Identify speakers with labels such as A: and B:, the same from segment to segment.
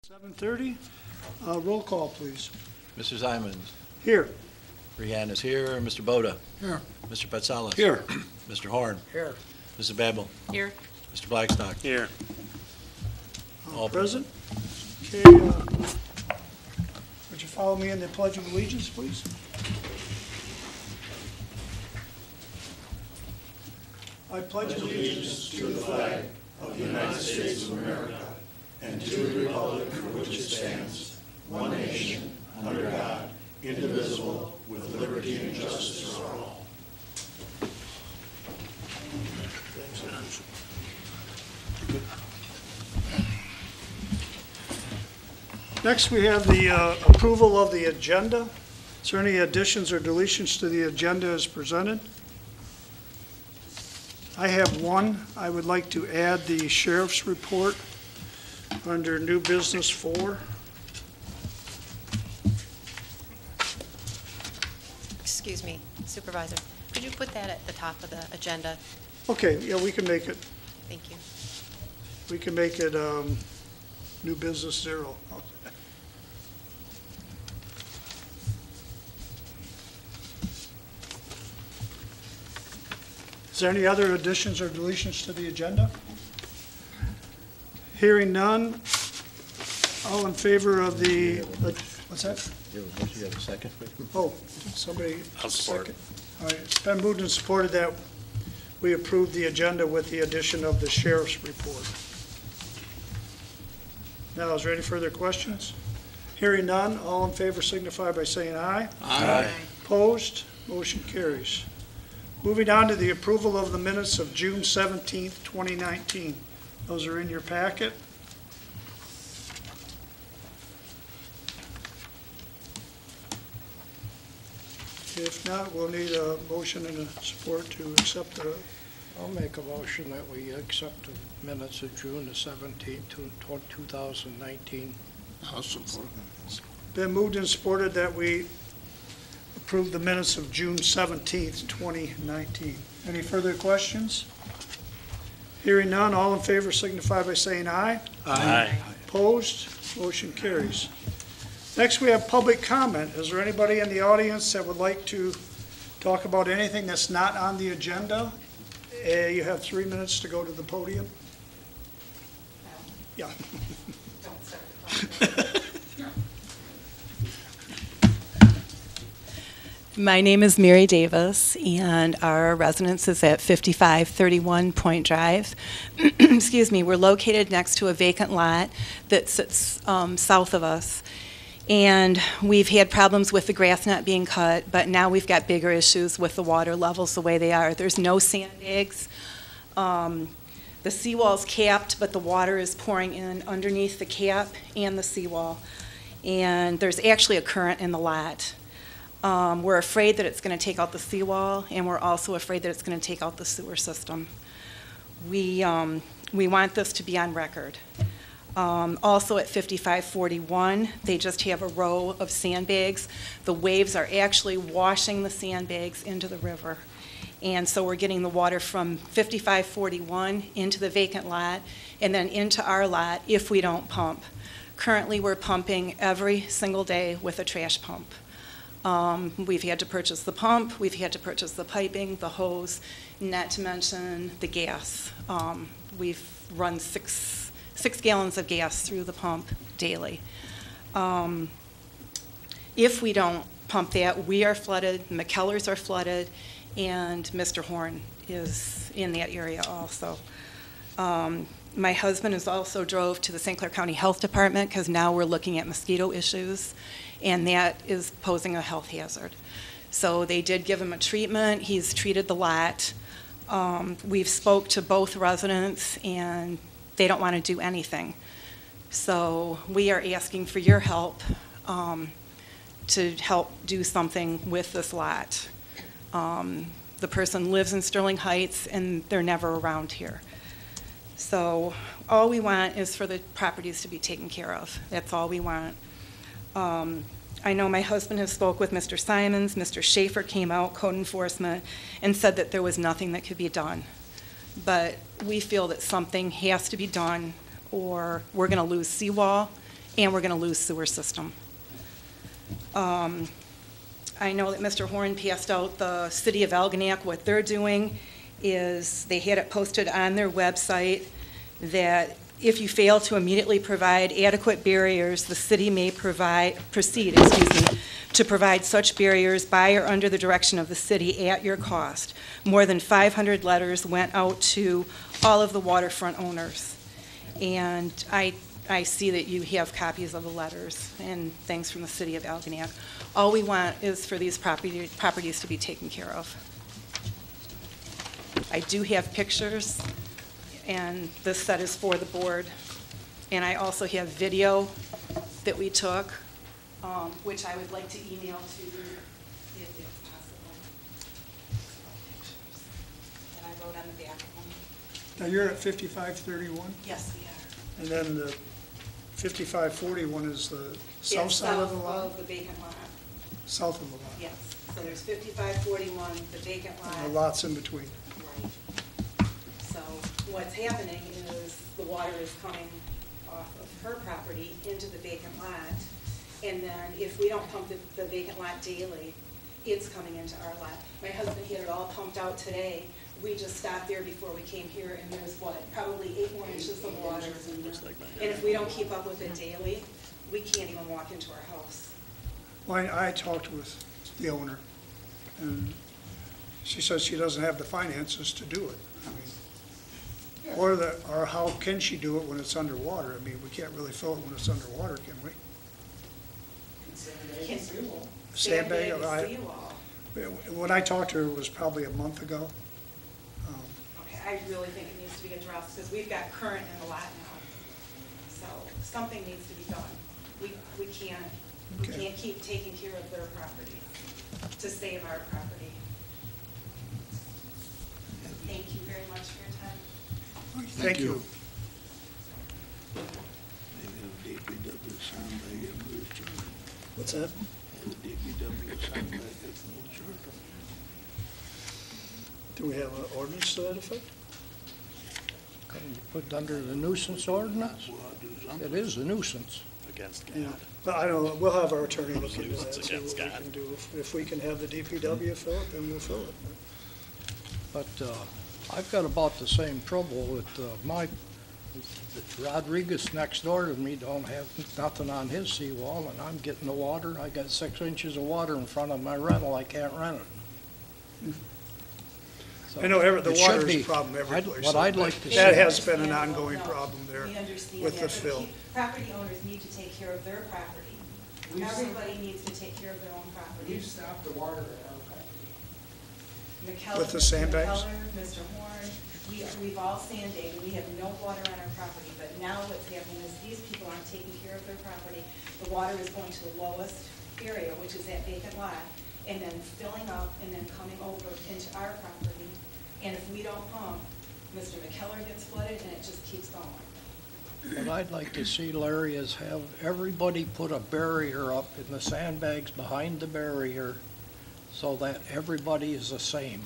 A: 7:30. Roll call, please.
B: Mr. Simons.
A: Here.
B: Rehan is here. Mr. Boda.
A: Here.
B: Mr. Patsalas.
A: Here.
B: Mr. Horn.
A: Here.
B: Mrs. Babel.
C: Here.
B: Mr. Blackstock.
D: Here.
A: All present. Okay. Would you follow me in the Pledge of Allegiance, please? I pledge allegiance to the flag of the United States of America and to the republic for which it stands, one nation, under God, indivisible, with liberty and justice for all. Next, we have the approval of the agenda. Is there any additions or deletions to the agenda as presented? I have one. I would like to add the sheriff's report under new business 4.
C: Excuse me, Supervisor. Could you put that at the top of the agenda?
A: Okay, yeah, we can make it,
C: Thank you.
A: new business 0. Is there any other additions or deletions to the agenda? Hearing none, all in favor of the, what's that?
B: You have a second?
A: Oh, somebody
D: I'll support.
A: second. All right, it's been moved and supported that we approve the agenda with the addition of the sheriff's report. Now, is there any further questions? Hearing none, all in favor signify by saying aye.
D: Aye.
A: Opposed? Motion carries. Moving on to the approval of the minutes of June 17th, 2019. Those are in your packet. If not, we'll need a motion and a support to accept the,
E: I'll make a motion that we accept the minutes of June the 17th, 2019.
D: I'll support.
A: been moved and supported that we approve the minutes of June 17th, 2019. Any further questions? Hearing none, all in favor signify by saying aye.
D: Aye.
A: Opposed? Motion carries. Next, we have public comment. Is there anybody in the audience that would like to talk about anything that's not on the agenda? You have 3 minutes to go to the podium. Yeah.
F: My name is Mary Davis, and our residence is at 5531 Point Drive. Excuse me, we're located next to a vacant lot that sits south of us. And we've had problems with the grass not being cut, but now we've got bigger issues with the water levels the way they are. There's no sandbags. The seawall's capped, but the water is pouring in underneath the cap and the seawall. And there's actually a current in the lot. We're afraid that it's going to take out the seawall, and we're also afraid that it's going to take out the sewer system. We want this to be on record. Also at 5541, they just have a row of sandbags. The waves are actually washing the sandbags into the river. And so we're getting the water from 5541 into the vacant lot and then into our lot if we don't pump. Currently, we're pumping every single day with a trash pump. We've had to purchase the pump, we've had to purchase the piping, the hose, not to mention the gas. We've run six gallons of gas through the pump daily. If we don't pump that, we are flooded, McKellers are flooded, and Mr. Horn is in that area also. My husband has also drove to the St. Clair County Health Department because now we're looking at mosquito issues, and that is posing a health hazard. So they did give him a treatment. He's treated the lot. We've spoke to both residents, and they don't want to do anything. So we are asking for your help to help do something with this lot. The person lives in Sterling Heights, and they're never around here. So all we want is for the properties to be taken care of. That's all we want. I know my husband has spoke with Mr. Simons. Mr. Schaefer came out, code enforcement, and said that there was nothing that could be done. But we feel that something has to be done, or we're going to lose seawall and we're going to lose sewer system. I know that Mr. Horn passed out the City of Algonac. What they're doing is they had it posted on their website that if you fail to immediately provide adequate barriers, the city may proceed to provide such barriers by or under the direction of the city at your cost. More than 500 letters went out to all of the waterfront owners. And I see that you have copies of the letters and things from the City of Algonac. All we want is for these properties to be taken care of. I do have pictures, and this set is for the board. And I also have video that we took, which I would like to email to you if it's possible. And I wrote on the back of them.
D: Now, you're at 5531,
F: Yes, we are.
D: and then the 5541 is the south side of the lot?
F: South of the vacant lot,
D: South of the lot.
F: yes. So there's 5541, the vacant lot.
D: And the lots in between.
F: Right. So what's happening is the water is coming off of her property into the vacant lot. And then if we don't pump the vacant lot daily, it's coming into our lot. My husband had it all pumped out today. We just stopped there before we came here, and there's probably 8 more inches of water. And if we don't keep up with it daily, we can't even walk into our house.
D: Well, I talked with the owner, and she says she doesn't have the finances to do it. I mean, or how can she do it when it's underwater? I mean, we can't really fill it when it's underwater, can we? Sandbag?
F: Seawall.
D: When I talked to her, it was probably a month ago.
F: Okay, I really think it needs to be addressed, because we've got current in the lot now. So something needs to be done. We can't keep taking care of their property to save our property. Thank you very much for your time.
D: Thank you. What's that? Do we have an ordinance to that effect?
E: Can you put under the nuisance ordinance? It is a nuisance.
B: Against
D: Yeah,
B: God.
D: but I don't know, we'll have our attorney look into
B: It's
D: that, see what
B: against
D: we
B: God.
D: can do. If we can have the DPW fill it, then we'll fill it.
E: But I've got about the same trouble with Rodriguez next door to me don't have nothing on his seawall, and I'm getting the water. I got 6 inches of water in front of my rental. I can't rent it. So
D: I know the
E: it should
D: water is
E: be.
D: a problem every place.
E: What I'd like to see.
D: That has been an ongoing problem there
F: We understand
D: with the
F: that,
D: fill.
F: but property owners need to take care of their property. Everybody needs to take care of their own property.
G: We've stopped the water at our property.
F: McKellar,
D: With the
F: Mr.
D: sandbags?
F: McKellar, Mr. Horn, we've all sandbagged, we have no water on our property, but now what's happening is these people aren't taking care of their property. The water is going to the lowest area, which is that vacant lot, and then filling up and then coming over into our property. And if we don't pump, Mr. McKellar gets flooded and it just keeps going.
E: What I'd like to see, Larry, is have everybody put a barrier up in the sandbags behind the barrier so that everybody is the same.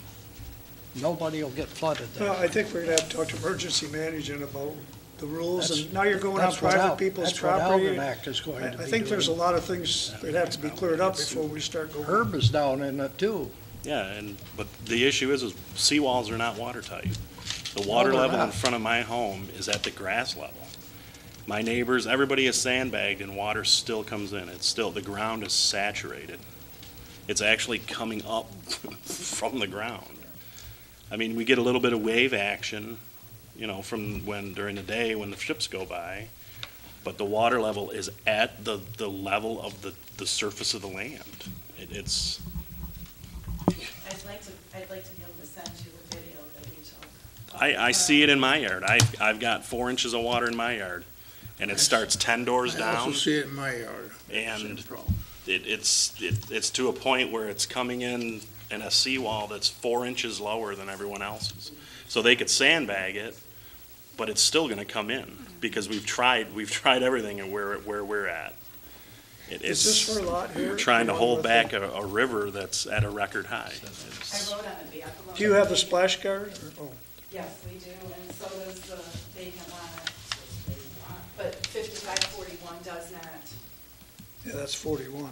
E: Nobody will get flooded there.
D: Well, I think we're gonna have to talk to emergency management about the rules, and now you're going on
E: That's what
D: private people's property.
E: That's what Algonac is going to be
D: I think there's a
E: doing.
D: lot of things that have to be cleared up before we start going.
E: Herb is down in it too.
H: Yeah, but the issue is seawalls are not watertight. The water
E: they're
H: level in
E: not.
H: front of my home is at the grass level. My neighbors, everybody is sandbagged and water still comes in. The ground is saturated. It's actually coming up from the ground. I mean, we get a little bit of wave action, from during the day when the ships go by, but the water level is at the level of the surface of the land. It's.
F: I'd like to be able to send you a video that we took.
H: I see it in my yard. I've got 4 inches of water in my yard, and it starts 10 doors
G: I
H: down.
G: also see it in my yard.
H: And
G: Same problem.
H: it's to a point where it's coming in a seawall that's 4 inches lower than everyone else's. So they could sandbag it, but it's still gonna come in, because we've tried everything and where we're at.
D: Is this for a lot here?
H: We're trying to
D: Along
H: hold
D: with
H: back
D: the-
H: a river that's at a record high.
F: I wrote on the back of them.
D: Do you have the splash guard? Or- oh.
F: Yes, we do, and so does the vacant lot. But 55 Drive 41 does not.
D: Yeah, that's 41.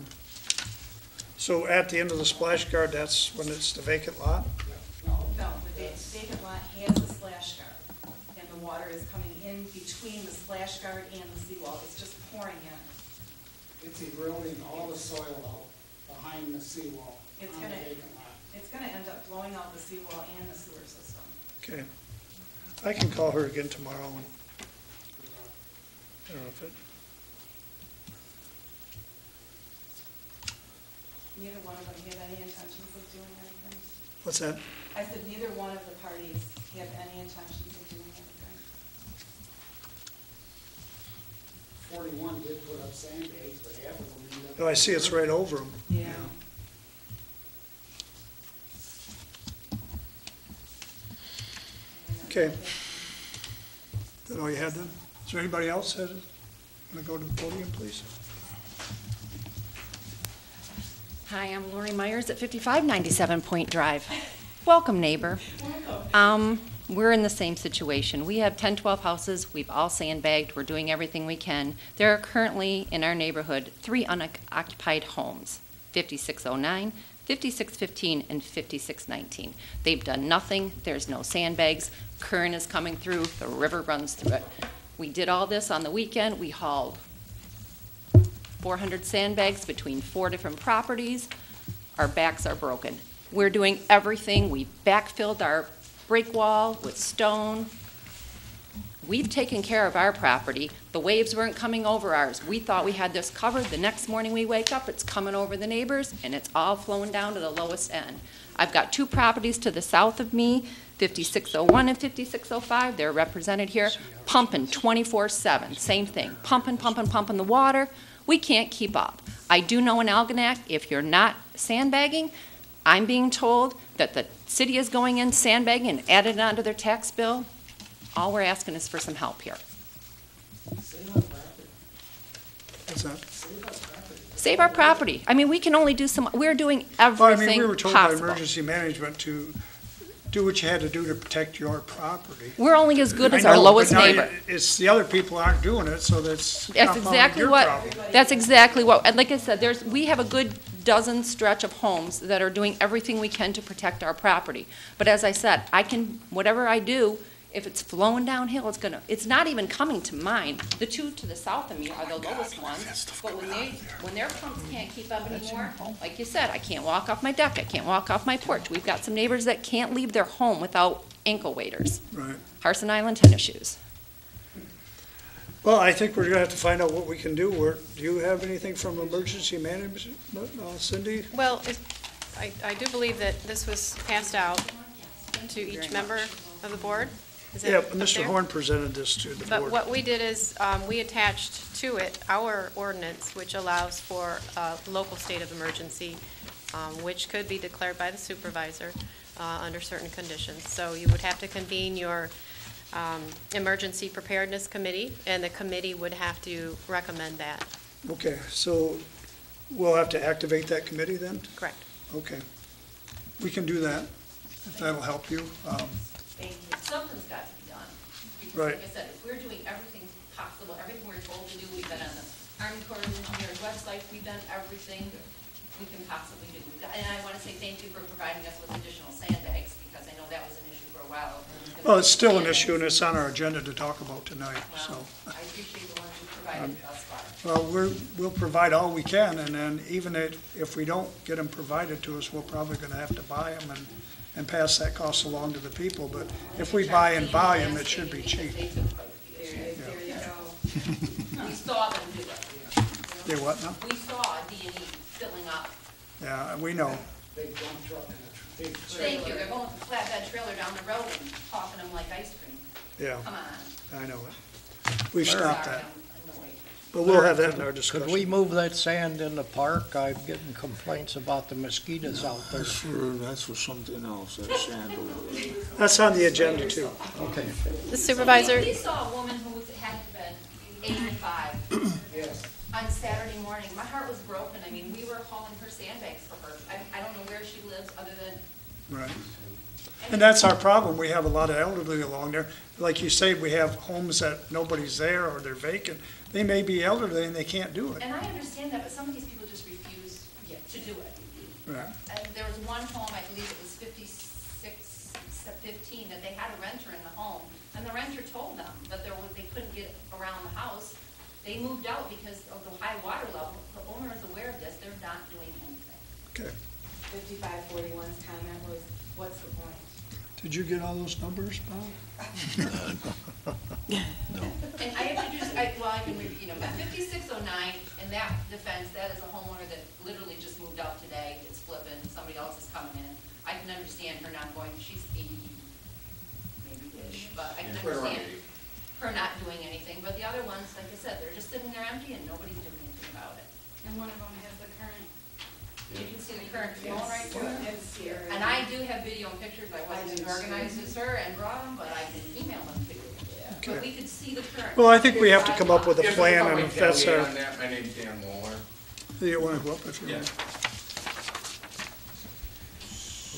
D: So at the end of the splash guard, that's when it's the vacant lot?
F: No, the vacant lot has a splash guard, and the water is coming in between the splash guard and the seawall. It's just pouring in.
G: It's eroding all the soil out behind the seawall
F: It's
G: on the
F: gonna-
G: vacant lot.
F: It's gonna end up blowing out the seawall and the sewer system.
D: Okay. I can call her again tomorrow and, I don't know if it,
F: Neither one of them have any intentions of doing anything.
D: what's that?
F: I said neither one of the parties have any intentions of doing anything.
G: 41 did put up sandbags, but half of them ended up.
D: Oh, I see it's right over them.
F: Yeah.
D: Okay. Is that all you had then? Is there anybody else that want to go to the podium, please?
I: Hi, I'm Lori Myers at 5597 Point Drive. Welcome, neighbor. We're in the same situation. We have 10, 12 houses. We've all sandbagged. We're doing everything we can. There are currently in our neighborhood 3 unoccupied homes, 5609, 5615, and 5619. They've done nothing. There's no sandbags. Current is coming through. The river runs through it. We did all this on the weekend. We hauled 400 sandbags between 4 different properties. Our backs are broken. We're doing everything. We backfilled our break wall with stone. We've taken care of our property. The waves weren't coming over ours. We thought we had this covered. The next morning we wake up, it's coming over the neighbors, and it's all flowing down to the lowest end. I've got 2 properties to the south of me, 5601 and 5605. They're represented here, pumping 24/7. Same thing, pumping the water. We can't keep up. I do know in Algonac, if you're not sandbagging, I'm being told that the city is going in sandbagging and adding it onto their tax bill. All we're asking is for some help here.
D: What's that?
I: Save our property. I mean, we can only do some, we're doing
D: Well, I
I: everything
D: mean, we were told by
I: possible.
D: emergency management to do what you had to do to protect your property.
I: We're only as good as
D: I
I: our
D: know, but
I: lowest
D: now
I: neighbor.
D: It's the other people aren't doing it, so that's
I: That's
D: compounding
I: exactly
D: your
I: what,
D: problem.
I: that's exactly what, and like I said, we have a good dozen stretch of homes that are doing everything we can to protect our property. But as I said, whatever I do, if it's flowing downhill, it's not even coming to mine. The 2 to the south of me are the lowest ones, but when their pumps can't keep up anymore, like you said, I can't walk off my deck, I can't walk off my porch. We've got some neighbors that can't leave their home without ankle waders,
D: Right.
I: Harson Island tennis shoes.
D: Well, I think we're gonna have to find out what we can do. Do you have anything from emergency management, Cindy?
J: Well, I do believe that this was passed out to each member of the board. Is it
D: Yeah,
J: up
D: Mr.
J: there?
D: Horn presented this to the
J: But
D: board.
J: what we did is, we attached to it our ordinance, which allows for a local state of emergency, which could be declared by the supervisor under certain conditions. So you would have to convene your emergency preparedness committee, and the committee would have to recommend that.
D: Okay, so we'll have to activate that committee then?
J: Correct.
D: Okay. We can do that, if that'll help you.
I: Thank you. Something's got to be done. Because
D: Right.
I: like I said, if we're doing everything possible, everything we're told to do, we've been on the Army Corps of Engineers website, we've done everything we can possibly do. And I want to say thank you for providing us with additional sandbags, because I know that was an issue for a while.
D: Well, it's still an issue, and it's on our agenda to talk about tonight, so.
I: Well, I appreciate the ones you provided thus far.
D: Well, we'll provide all we can, and then even if we don't get them provided to us, we're probably gonna have to buy them and pass that cost along to the people. But if we buy in volume, it should be cheap.
I: There you go. We saw them do it.
D: They what now?
I: We saw D&E filling up.
D: Yeah, we know.
G: Big dump truck and a big trailer.
I: Thank you. They're going with a flatbed trailer down the road and popping them like ice cream.
D: Yeah,
I: Come on.
D: I know it. We've stopped
I: Sorry,
D: that.
I: I'm annoyed.
D: But we'll have that in our
E: Could
D: discussion.
E: we move that sand in the park? I'm getting complaints about the mosquitoes out there.
K: That's for something else, that sand over there.
D: That's on the agenda too.
E: Okay.
J: The supervisor,
I: We saw a woman who had been 85
G: Yes.
I: on Saturday morning. My heart was broken. I mean, we were hauling her sandbags for her. I don't know where she lives other than,
D: Right. And that's our problem. We have a lot of elderly along there. like you say, we have homes that nobody's there or they're vacant. They may be elderly and they can't do it.
L: And I understand that, but some of these people just refuse to do it.
D: Right.
L: And there was one home, I believe it was 5615, that they had a renter in the home, and the renter told them that they couldn't get around the house. They moved out because of the high water level. The owner is aware of this. They're not doing anything.
D: Okay.
M: 5541's comment was, what's the point?
D: Did you get all those numbers, Bob?
L: And I have to do, I can, 5609, in that defense, that is a homeowner that literally just moved out today, it's flipping, somebody else is coming in. I can understand her not going, she's 80, maybe-ish, but I can understand her not doing anything. But the other ones, like I said, they're just sitting there empty and nobody's doing anything about it.
M: And one of them has the current.
L: You can see the current flow right through it.
M: It's here.
L: And I do have video and pictures, I wasn't as organized as her and brought them, but I can email them to you. But we could see the current.
D: Well, I think we have to come up with a plan, and if that's our,
N: on that, my name's Dan Waller.
D: you want to go up if you want.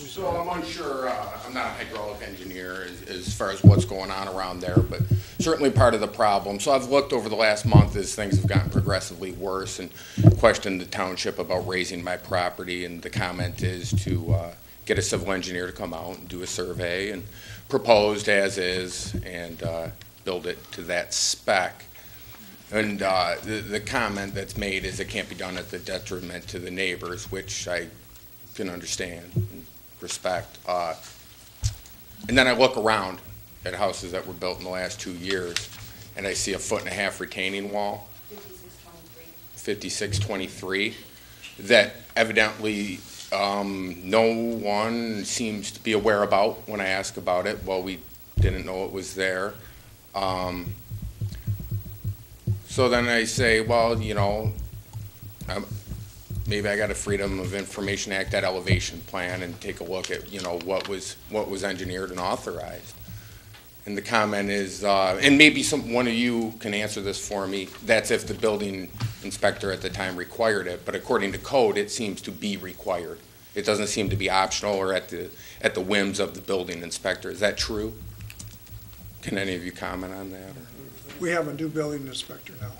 N: So I'm unsure, I'm not a hydraulic engineer as far as what's going on around there, but certainly part of the problem. So I've looked over the last month as things have gotten progressively worse and questioned the township about raising my property, and the comment is to get a civil engineer to come out and do a survey and proposed as is and build it to that spec. And the comment that's made is it can't be done at the detriment to the neighbors, which I can understand and respect. And then I look around at houses that were built in the last 2 years, and I see a 1.5-foot retaining wall, 5623, that evidently no one seems to be aware about when I ask about it. Well, we didn't know it was there. So then I say, well, maybe I got a Freedom of Information Act, that elevation plan, and take a look at, what was engineered and authorized. And the comment is, and maybe one of you can answer this for me, that's if the building inspector at the time required it, but according to code, it seems to be required. It doesn't seem to be optional or at the whims of the building inspector. Is that true? Can any of you comment on that?
D: We have a new building inspector now.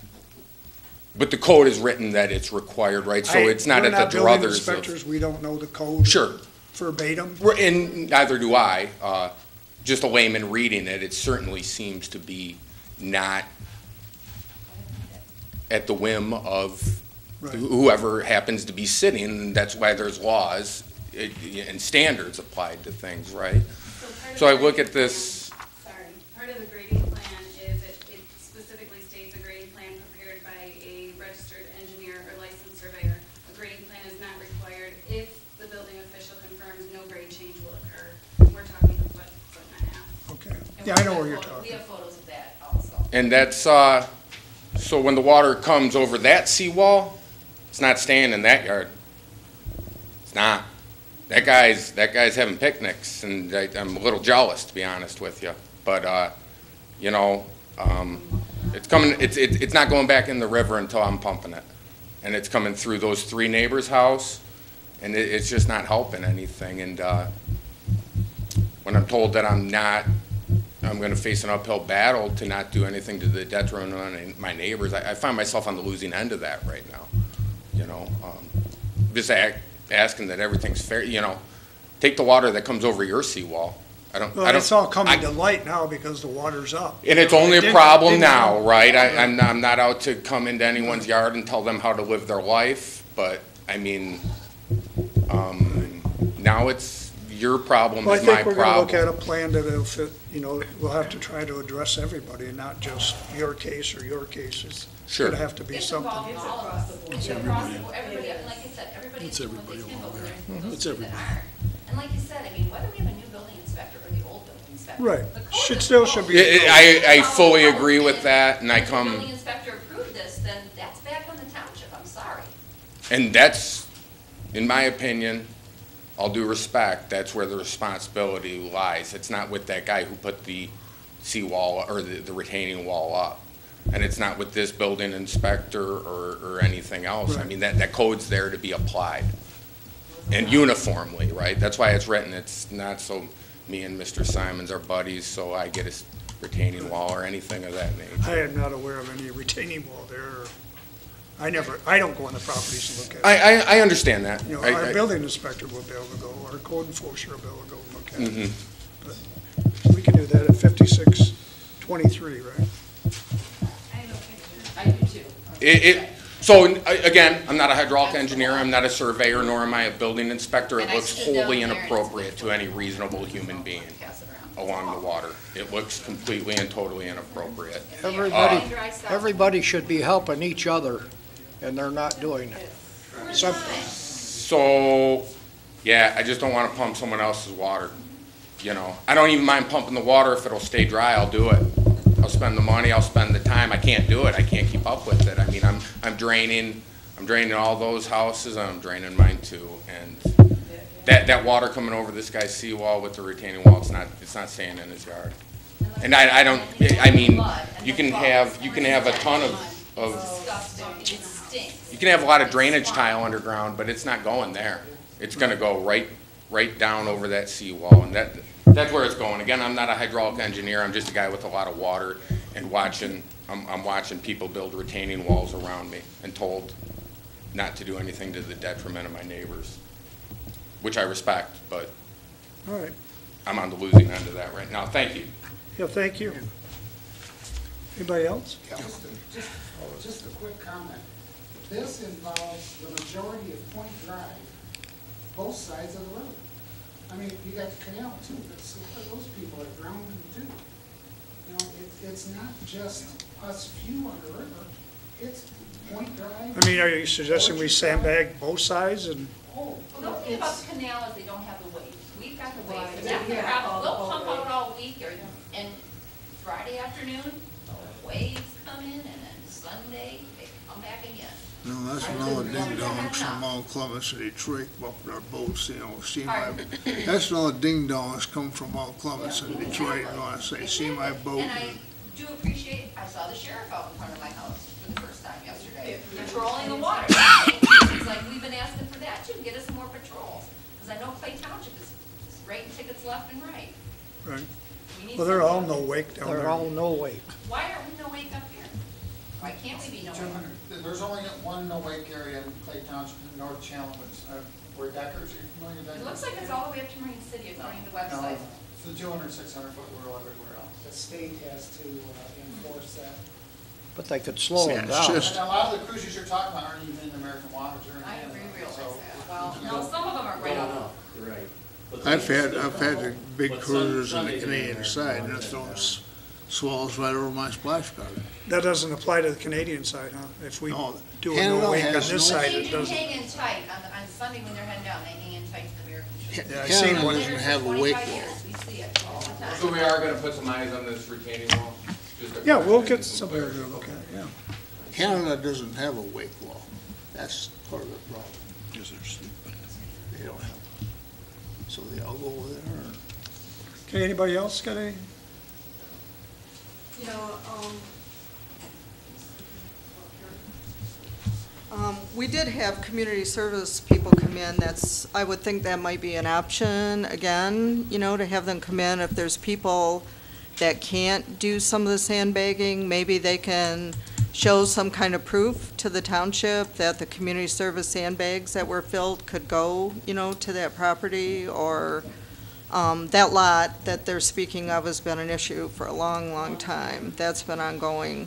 N: But the code is written that it's required, right? So it's not at the druthers of...
D: We're not building inspectors, we don't know the code.
N: Sure.
D: Verbatim.
N: And neither do I. Just a layman reading it, it certainly seems to be not at the whim of whoever happens to be sitting, and that's why there's laws and standards applied to things, right? So I look at this...
M: Part of the grading plan is it specifically states a grading plan prepared by a registered engineer or licensed surveyor. A grading plan is not required if the building official confirms no grade change will occur. We're talking a foot and a half.
D: Okay. Yeah, I know where you're talking.
L: We have photos of that also.
N: And that's, so when the water comes over that seawall, it's not staying in that yard. It's not. That guy's having picnics, and I'm a little jealous, to be honest with you. But, it's coming, it's not going back in the river until I'm pumping it. And it's coming through those 3 neighbors' house, and it's just not helping anything. And when I'm told that I'm going to face an uphill battle to not do anything to the detriment of my neighbors, I find myself on the losing end of that right now. Just asking that everything's fair. Take the water that comes over your seawall.
D: It's all coming to light now because the water's up.
N: And it's only a problem now, right? I'm not out to come into anyone's yard and tell them how to live their life, but I mean, now it's your problem is my problem.
D: I think we're going to look at a plan that'll fit, we'll have to try to address everybody and not just your case or your cases.
N: Sure.
D: It'll have to be something.
L: It's all across the board. It's everybody, like I said, everybody is doing what they can, but there's people that aren't. And like you said, whether we have a new building inspector or the old building inspector.
D: Right. Should be.
N: I fully agree with that, and I come.
L: If the building inspector approved this, then that's back on the township, I'm sorry.
N: And that's, in my opinion, all due respect, that's where the responsibility lies. It's not with that guy who put the seawall or the retaining wall up. And it's not with this building inspector or anything else. Right. I mean, that code's there to be applied. And uniformly, right? That's why it's written. It's not so me and Mr. Simons are buddies, so I get retaining wall or anything of that nature.
D: I am not aware of any retaining wall there. I don't go on the properties and look at it.
N: I understand that.
D: You know, our building inspector will be able to go, our code enforcer will be able to go and look at it. But we can do that at 5623, right?
L: I do too.
N: So, again, I'm not a hydraulic engineer, I'm not a surveyor, nor am I a building inspector. It
L: And I
N: looks
L: stood down
N: wholly
L: there and
N: inappropriate to any reasonable human being
L: Pass it around.
N: along the water. It looks completely and totally inappropriate.
E: Everybody should be helping each other, and they're not doing it.
N: So, yeah, I just don't want to pump someone else's water, you know. I don't even mind pumping the water if it'll stay dry, I'll do it. I'll spend the money, I'll spend the time. I can't do it, I can't keep up with it. I mean, I'm draining all those houses, I'm draining mine too. And that water coming over this guy's seawall with the retaining wall, it's not staying in his yard. And I mean, you can have a ton of
L: It stinks.
N: you can have a lot of drainage tile underground, but it's not going there. It's gonna go right down over that seawall, and that's where it's going. Again, I'm not a hydraulic engineer, I'm just a guy with a lot of water, and I'm watching people build retaining walls around me, and told not to do anything to the detriment of my neighbors, which I respect, but
D: All right.
N: I'm on the losing end of that right now. Thank you.
D: Yeah, thank you. Anybody else?
G: Just a quick comment. This involves the majority of Point Drive, both sides of the road. I mean, you got the canal too, but so those people are drowning too. You know, it's not just us few on the river, it's Point Drive.
D: I mean, are you suggesting we sandbag both sides and?
L: Well, the only thing about the canal is they don't have the weight. We've got the weight.
G: Right.
L: So that's the
G: Yeah.
L: problem. We'll pump out all week, and Friday afternoon, the waves come in, and then Sunday, they come back again.
K: No, that's another ding-dongs from all Clements and Detroit up their boats, you know, that's another ding-dongs come from all Clements and Detroit, you know, I say, see my boat.
L: And I do appreciate, I saw the sheriff out in front of my house for the first time yesterday, patrolling the water. It's like, we've been asking for that too, get us some more patrols, because I know Clay Township is writing tickets left and right.
D: Right.
L: We need
D: Well, they're all
L: something.
D: no wake down there.
E: They're all no wake.
L: Why aren't we no wake up here? Why can't we be no wake?
G: There's only one no-wake area in Clay Township in North Chalmers, where Deckers, are you familiar with Deckers?
L: It looks like it's all the way up to Marine City according to the website.
G: It's the 200, 600-foot rule everywhere else. The state has to enforce that.
E: But they could slow them
K: It's
E: down.
K: just-
G: And a lot of the cruises you're talking about aren't even in American waters, they're in
L: I
G: Canada.
L: realize
G: So,
L: that. Well, no, some of them are right on.
K: I've had the big cruisers on the Canadian side, and it's those swells right over my splash guard.
D: That doesn't apply to the Canadian side, huh? If we
K: No,
D: do a
K: Canada
D: no wake on
K: has
D: this
K: no-
D: side,
L: They
D: it
L: do
D: doesn't.
L: hang in tight on Sunday when they're heading down, they hang in tight to the American shore.
D: Yeah, I seen
K: Canada
D: one.
K: doesn't have a wake
L: 25
K: wall.
L: years, we see it all the time.
N: So we are gonna put some eyes on this retaining wall? Just a
D: Yeah, we'll
N: question.
D: get somebody to look at it, yeah.
K: Canada doesn't have a wake wall. That's part of the problem. They don't have, so they all go over there.
D: Okay, anybody else got any?
O: You know, we did have community service people come in. I would think that might be an option, again, you know, to have them come in. If there's people that can't do some of the sandbagging, maybe they can show some kind of proof to the township that the community service sandbags that were filled could go, you know, to that property, or that lot that they're speaking of has been an issue for a long, long time. That's been ongoing.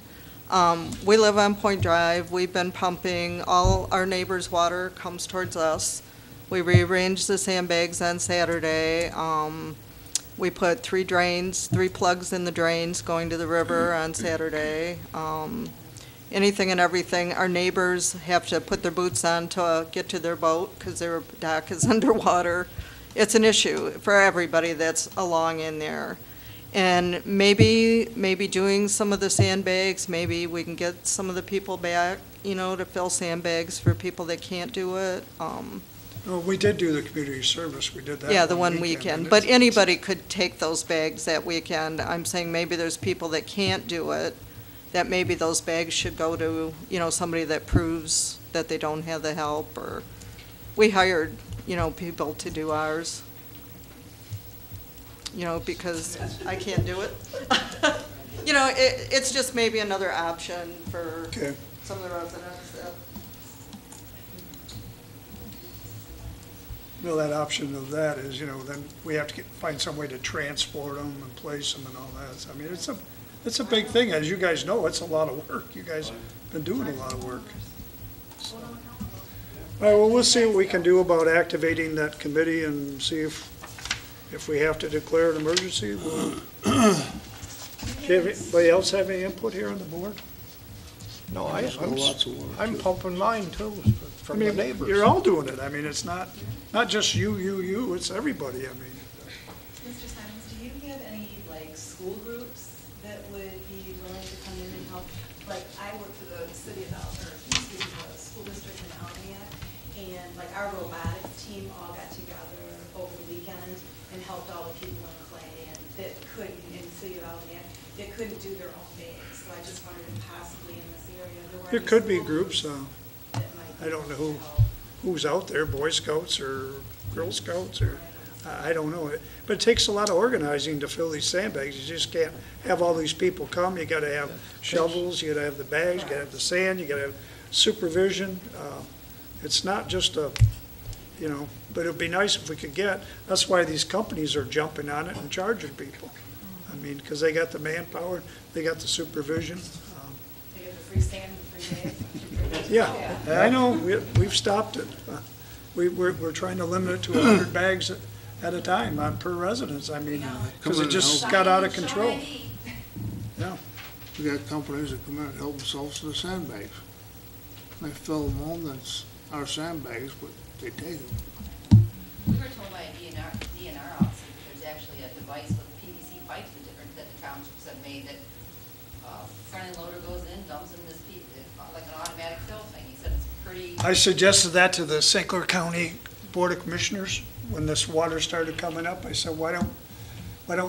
O: We live on Point Drive. We've been pumping. All our neighbors' water comes towards us. We rearranged the sandbags on Saturday. We put 3 plugs in the drains going to the river on Saturday. Anything and everything. Our neighbors have to put their boots on to get to their boat because their dock is underwater. It's an issue for everybody that's along in there. And maybe doing some of the sandbags, maybe we can get some of the people back, you know, to fill sandbags for people that can't do it.
D: Well, we did do the community service, we did that.
O: Yeah, the one weekend,
D: and
O: but
D: it's-
O: anybody could take those bags that weekend. I'm saying maybe there's people that can't do it, that maybe those bags should go to, you know, somebody that proves that they don't have the help, or, we hired, you know, people to do ours. you know, because I can't do it. You know, it's just maybe another option for
D: Okay.
O: some of the residents.
D: Well, that option of that is, you know, then we have to find some way to transport them and place them and all that. So, I mean, it's a big thing. As you guys know, it's a lot of work. You guys have been doing a lot of work. So. All right, well, we'll see what we can do about activating that committee and see if we have to declare an emergency. We'll. Anybody else have any input here on the board?
E: No, I'm pumping mine too, from the neighbors.
D: You're all doing it. I mean, it's not just you, it's everybody, I mean.
F: Mr. Simons, do you have any, like, school groups that would be willing to come in and help? Like, I work for the city of the school district in Albion, and like our robotics team all got together over the weekend and helped all the people in Clay and that couldn't, in the city of Albion, that couldn't do their own bags. So I just wondered if possibly in this area
D: There could be groups, I don't know who's out there, Boy Scouts or Girl Scouts, or, I don't know. But it takes a lot of organizing to fill these sandbags. You just can't have all these people come. You gotta have shovels, you gotta have the bags, you gotta have the sand, you gotta have supervision. It's not just you know, but it'd be nice if we could that's why these companies are jumping on it and charging people. I mean, because they got the manpower, they got the supervision.
F: They get the free sand, the free days.
D: Yeah, I know, we've stopped it. We're trying to limit it to 100 bags at a time per residence, I mean, because it just got out of control. Yeah.
K: We got companies that come in and help themselves to the sandbags. They fill them all, that's our sandbags, but they take them.
L: We were told by a DNR officer that there's actually a device with PVC pipes that the townships have made that front end loader goes in, dumps in this piece, like an automatic fill thing. He said it's pretty.
D: I suggested that to the St. Clair County Board of Commissioners when this water started coming up. I said, why don't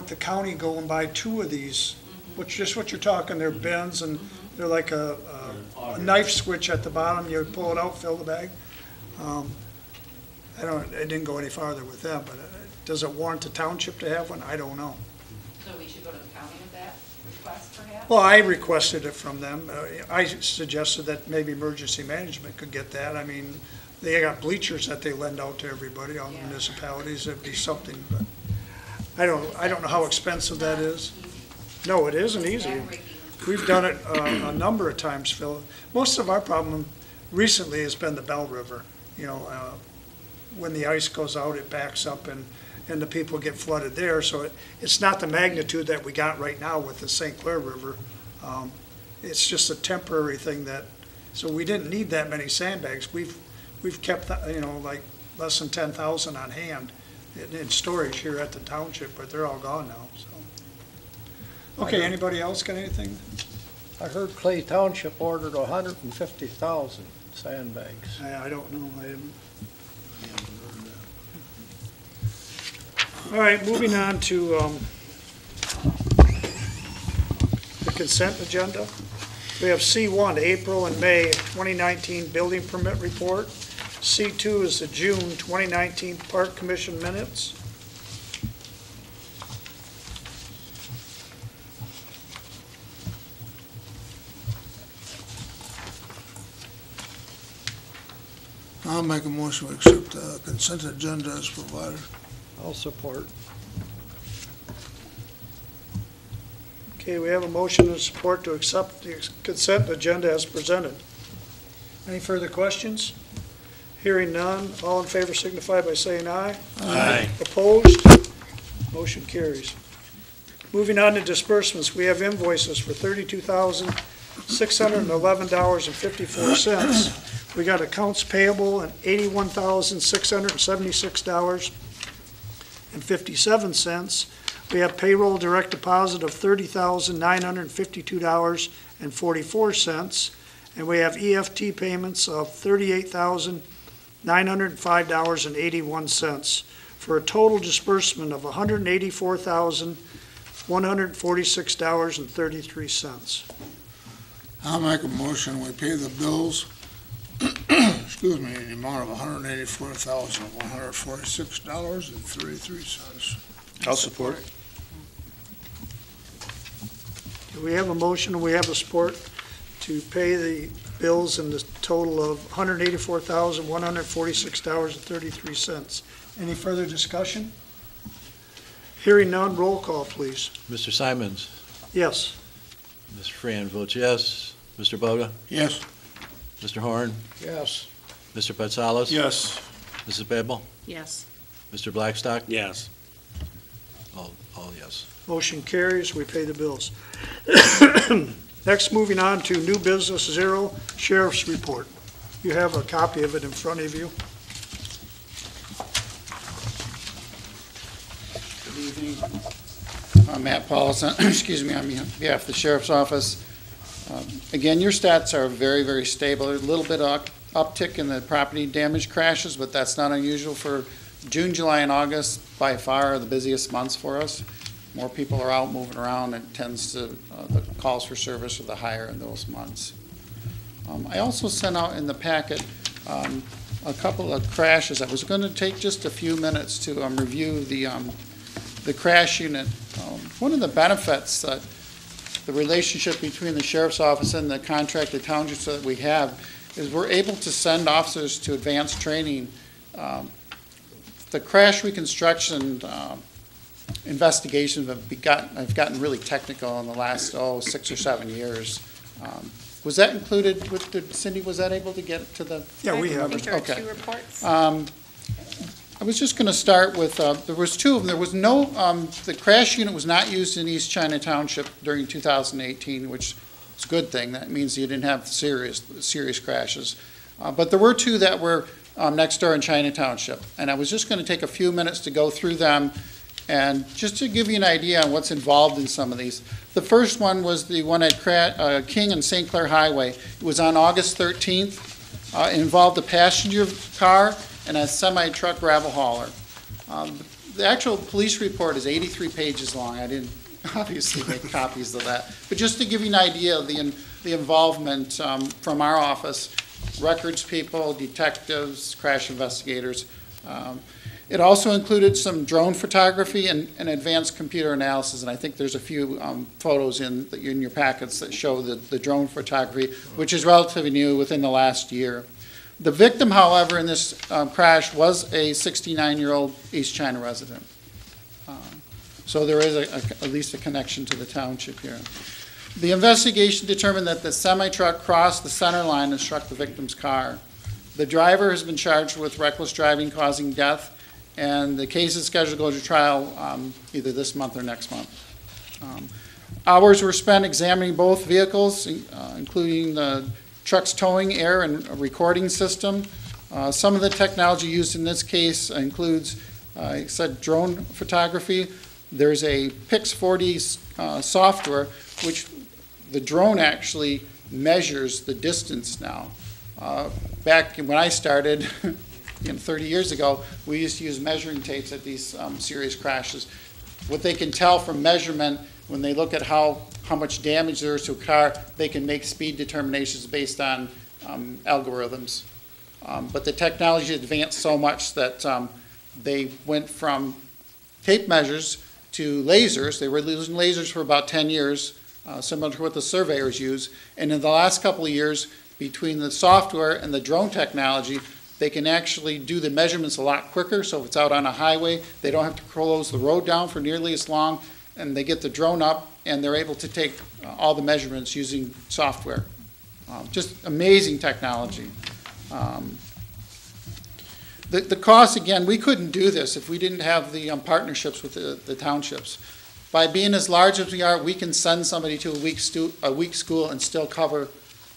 D: the county go and buy 2 of these? Which just what you're talking, they're bins and they're like a knife switch at the bottom. You pull it out, fill the bag. It didn't go any farther with them, but does it warrant the township to have one? I don't know.
L: So we should go to the county with that request perhaps?
D: Well, I requested it from them. I suggested that maybe emergency management could get that. I mean, they got bleachers that they lend out to everybody, all the municipalities. It'd be something, but I don't know how expensive that is. No, it isn't easy. We've done it a number of times, Phil. Most of our problem recently has been the Bell River. You know, when the ice goes out, it backs up and the people get flooded there. So it's not the magnitude that we got right now with the St. Clair River. It's just a temporary thing so we didn't need that many sandbags. We've kept, you know, like less than 10,000 on hand in storage here at the township, but they're all gone now, so. Okay, anybody else got anything?
E: I heard Clay Township ordered 150,000 sandbags.
D: I don't know, I haven't. All right, moving on to the consent agenda. We have C1, April and May 2019 building permit report. C2 is the June 2019 Park Commission minutes.
K: I'll make a motion to accept the consent agenda as provided.
E: I'll support.
D: Okay, we have a motion and support to accept the consent agenda as presented. Any further questions? Hearing none, all in favor signify by saying aye.
B: Aye.
D: Opposed? Motion carries. Moving on to disbursements, we have invoices for $32,611.54. We got accounts payable at $81,676.57. We have payroll direct deposit of $30,952.44. And we have EFT payments of $38,905.81 for a total disbursement of $184,146.33.
K: I'll make a motion, we pay the bills, excuse me, in the amount of $184,146.33.
B: I'll support.
D: We have a motion and we have a support to pay the bills in the total of $184,146.33. Any further discussion? Hearing none, roll call, please.
B: Mr. Simons?
D: Yes.
B: Mr. Fran votes yes. Mr. Boda?
K: Yes.
B: Mr. Horn?
E: Yes.
B: Mr. Patsalos?
K: Yes.
B: Mrs. Babel?
C: Yes.
B: Mr. Blackstock?
H: Yes.
B: All yes.
D: Motion carries, we pay the bills. Next, moving on to new business 0, Sheriff's Report. You have a copy of it in front of you.
P: Good evening. I'm Matt Paulson, excuse me, on behalf of the Sheriff's Office. Again, your stats are very, very stable. There's a little bit of uptick in the property damage crashes, but that's not unusual for June, July, and August. By far are the busiest months for us. More people are out moving around, and it tends to, the calls for service are the higher in those months. I also sent out in the packet a couple of crashes. I was going to take just a few minutes to review the crash unit. One of the benefits that the relationship between the Sheriff's Office and the contracted townships that we have is we're able to send officers to advanced training. The crash reconstruction investigations have gotten really technical in the last 6 or 7 years. Was that included? Cindy, was that able to get to the?
D: Yeah, we have.
J: I think there are
P: Okay.
J: 2 reports.
P: I was just going to start with, there was 2 of them. There was no, the crash unit was not used in East China Township during 2018, which is a good thing. That means you didn't have serious crashes. But there were 2 that were next door in China Township. And I was just going to take a few minutes to go through them and just to give you an idea on what's involved in some of these. The first one was the one at King and St. Clair Highway. It was on August 13th. It involved a passenger car and a semi-truck gravel hauler. The actual police report is 83 pages long. I didn't obviously make copies of that. But just to give you an idea of the involvement from our office, records people, detectives, crash investigators. It also included some drone photography and advanced computer analysis, and I think there's a few photos in your packets that show the drone photography, which is relatively new within the last year. The victim, however, in this crash was a 69-year-old East China resident. So there is at least a connection to the township here. The investigation determined that the semi-truck crossed the center line and struck the victim's car. The driver has been charged with reckless driving causing death, and the case is scheduled to go to trial either this month or next month. Hours were spent examining both vehicles, including the truck's towing, air, and recording system. Some of the technology used in this case includes, I said, drone photography. There's a Pix4D software, which the drone actually measures the distance now. Back when I started, 30 years ago, we used to use measuring tapes at these serious crashes. What they can tell from measurement, when they look at how much damage there is to a car, they can make speed determinations based on algorithms. But the technology advanced so much that they went from tape measures to lasers. They were using lasers for about 10 years, similar to what the surveyors use. And in the last couple of years, between the software and the drone technology, they can actually do the measurements a lot quicker. So if it's out on a highway, they don't have to close the road down for nearly as long, and they get the drone up, and they're able to take all the measurements using software. Just amazing technology. The cost, again, we couldn't do this if we didn't have the partnerships with the townships. By being as large as we are, we can send somebody to a week school and still cover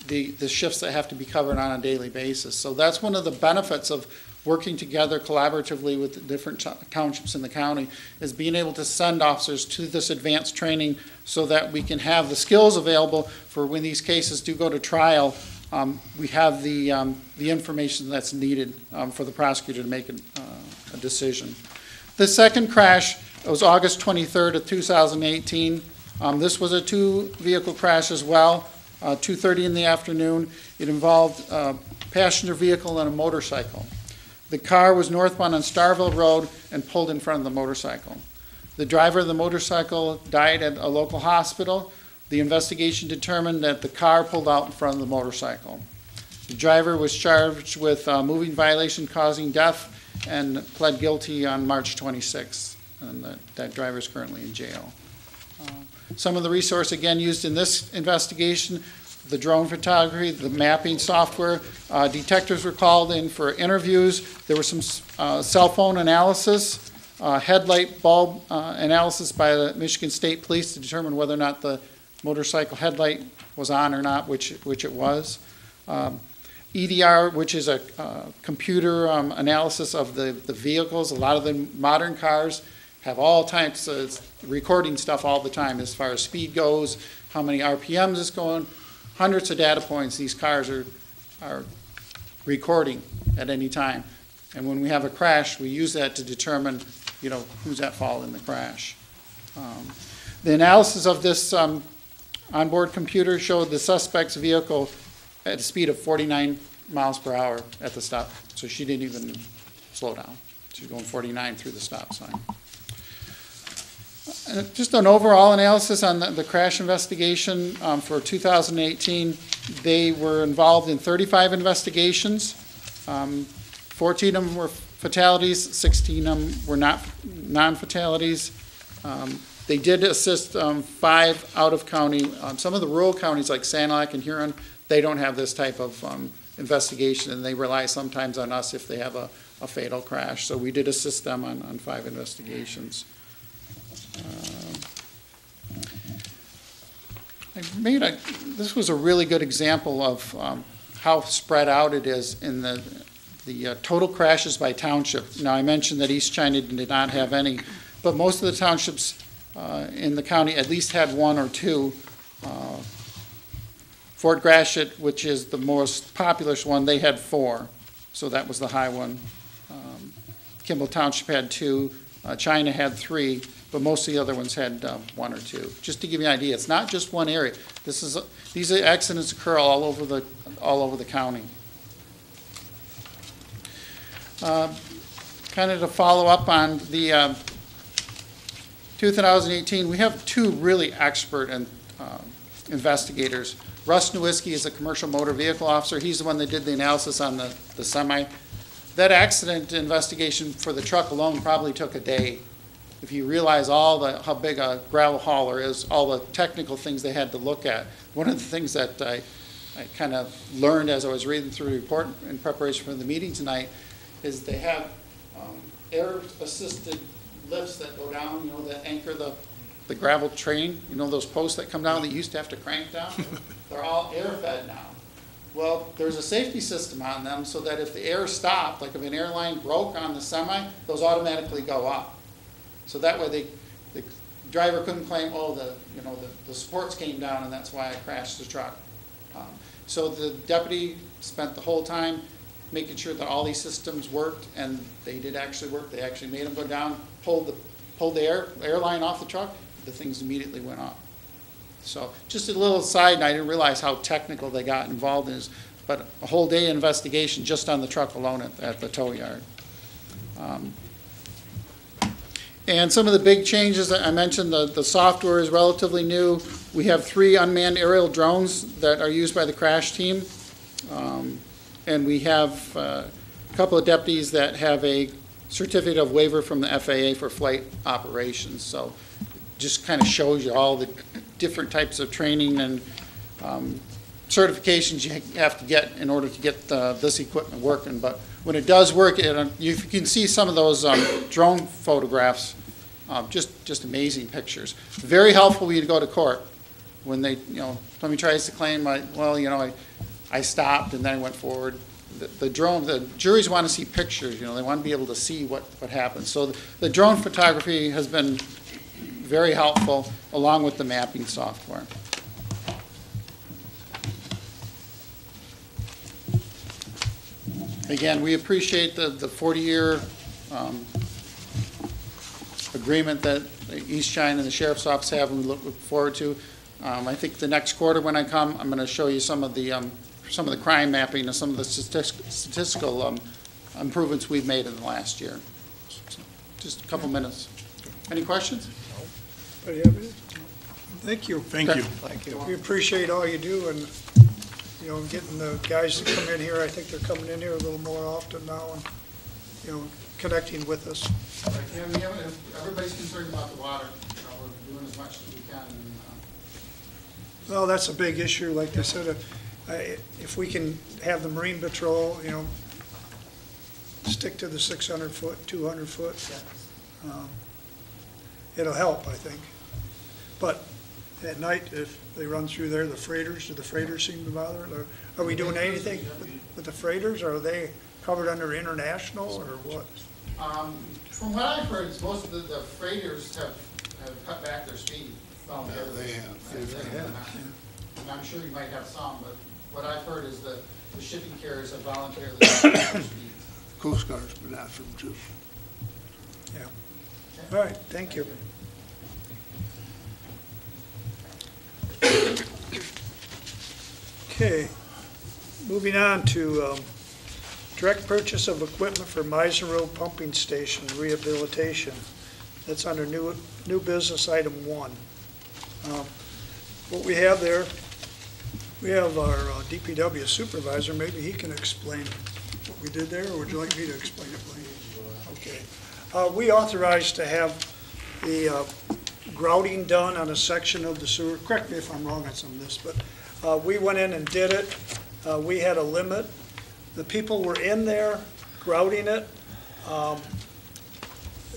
P: the shifts that have to be covered on a daily basis. So that's one of the benefits of working together collaboratively with the different townships in the county, is being able to send officers to this advanced training so that we can have the skills available for when these cases do go to trial. We have the information that's needed for the prosecutor to make a decision. The second crash was August 23rd of 2018. This was a 2-vehicle crash as well. 2:30 in the afternoon. It involved a passenger vehicle and a motorcycle. The car was northbound on Starville Road and pulled in front of the motorcycle. The driver of the motorcycle died at a local hospital. The investigation determined that the car pulled out in front of the motorcycle. The driver was charged with moving violation causing death and pled guilty on March 26th. And that driver is currently in jail. Some of the resource, again, used in this investigation, the drone photography, the mapping software. Detectives were called in for interviews. There was some cell phone analysis, headlight bulb analysis by the Michigan State Police to determine whether or not the motorcycle headlight was on or not, which it was. EDR, which is a computer analysis of the vehicles. A lot of the modern cars have all types of recording stuff all the time as far as speed goes, how many RPMs it's going, hundreds of data points these cars are recording at any time. And when we have a crash, we use that to determine, who's at fault in the crash. The analysis of this onboard computer showed the suspect's vehicle at a speed of 49 miles per hour at the stop. So she didn't even slow down. She was going 49 through the stop sign. Just an overall analysis on the crash investigation for 2018. They were involved in 35 investigations. 14 of them were fatalities, 16 of them were non-fatalities. They did assist 5 out-of-county. Some of the rural counties like Sanilac and Huron, they don't have this type of investigation, and they rely sometimes on us if they have a fatal crash. So we did assist them on 5 investigations. This was a really good example of how spread out it is in the total crashes by township. Now, I mentioned that East China did not have any, but most of the townships in the county at least had 1 or 2. Fort Gratiot, which is the most populous one, they had 4, so that was the high one. Kimball Township had 2, China had 3, but most of the other ones had 1 or 2. Just to give you an idea, it's not just one area. These accidents occur all over the county. Kind of to follow up on the 2018, we have 2 really expert investigators. Russ Nowicki is a commercial motor vehicle officer. He's the one that did the analysis on the semi. That accident investigation for the truck alone probably took a day. If you realize how big a gravel hauler is, all the technical things they had to look at. One of the things that I kind of learned as I was reading through the report in preparation for the meeting tonight is they have air-assisted lifts that go down, that anchor the gravel train, those posts that come down that you used to have to crank down. They're all air-fed now. Well, there's a safety system on them so that if the air stopped, like if an airline broke on the semi, those automatically go up. So that way the driver couldn't claim, the supports came down and that's why I crashed the truck. So the deputy spent the whole time making sure that all these systems worked, and they did actually work. They actually made them go down, pulled the airline off the truck, the things immediately went up. So just a little aside, and I didn't realize how technical they got involved in this, but a whole day investigation just on the truck alone at the tow yard. And some of the big changes, I mentioned the software is relatively new. We have 3 unmanned aerial drones that are used by the crash team. And we have a couple of deputies that have a certificate of waiver from the FAA for flight operations. So just kind of shows you all the different types of training and certifications you have to get in order to get this equipment working. But when it does work, you can see some of those drone photographs, just amazing pictures. Very helpful when you go to court. When somebody tries to claim, I stopped and then I went forward. The juries want to see pictures, they want to be able to see what happened. So the drone photography has been very helpful along with the mapping software. Again, we appreciate the 40-year agreement that East China and the Sheriff's Office have, and we look forward to. I think the next quarter when I come, I'm going to show you some of the crime mapping and some of the statistical improvements we've made in the last year. So, just a couple minutes. Any questions?
D: Anybody have any? Thank you.
A: Thank you.
E: Thank you.
D: We appreciate all you do and, you know, getting the guys to come in here. I think they're coming in here a little more often now and, you know, connecting with us.
P: Right, yeah, we haven't, everybody's concerned about the water, you know, we're doing as much as we can. And,
D: Well, that's a big issue, like I said, if we can have the Marine Patrol, you know, stick to the 600-foot, 200-foot, it'll help, I think. But at night, if they run through there, the freighters, do the freighters seem to bother? Or are we doing anything with the freighters? Are they covered under international or what?
P: From what I've heard, most of the freighters have cut back their speed.
K: Yeah, they have.
P: And I'm sure you might have some, but what I've heard is that the shipping carriers have voluntarily cut back their speed.
K: Coast Guard's been after them too.
D: Yeah. All right, thank you. Okay, moving on to direct purchase of equipment for Meisner Road Pumping Station rehabilitation. That's under new business item 1. What we have there, we have our DPW supervisor. Maybe he can explain what we did there, or would you like me to explain it, Blaine? Okay. We authorized to have the grouting done on a section of the sewer. Correct me if I'm wrong on some of this, but we went in and did it. We had a limit. The people were in there grouting it.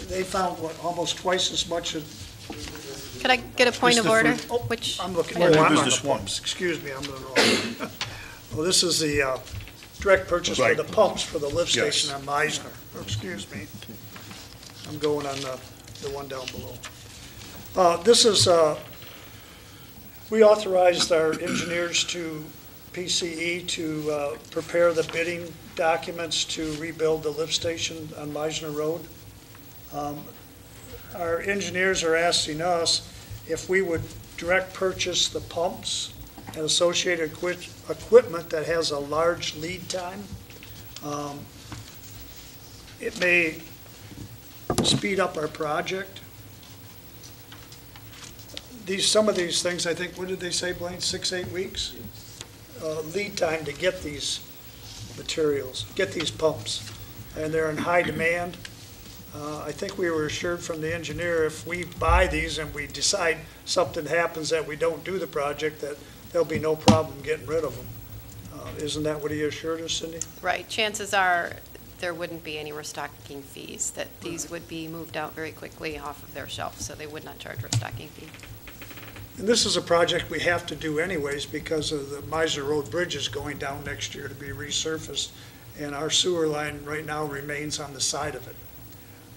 D: They found, almost twice as much as.
J: Could I get a point of order? Which?
D: I'm looking.
A: New
D: I'm on
A: business
D: the
A: one.
D: pumps. Excuse me, I'm doing wrong. Well, this is the direct purchase for
A: Right.
D: the pumps for the lift
A: Yes.
D: station on Meisner. Oh, excuse me. I'm going on the one down below. This is, we authorized our engineers to PCE to prepare the bidding documents to rebuild the lift station on Meisner Road. Our engineers are asking us if we would direct purchase the pumps and associated equipment that has a large lead time. It may speed up our project. Some of these things, I think, what did they say, Blaine, 6-8 weeks? Lead time to get these materials, get these pumps, and they're in high demand. I think we were assured from the engineer, if we buy these and we decide something happens that we don't do the project, that there'll be no problem getting rid of them. Isn't that what he assured us, Cindy?
J: Right, chances are there wouldn't be any restocking fees, that these would be moved out very quickly off of their shelf, so they would not charge restocking fee.
D: And this is a project we have to do anyways because of the Meisner Road Bridge is going down next year to be resurfaced, and our sewer line right now remains on the side of it.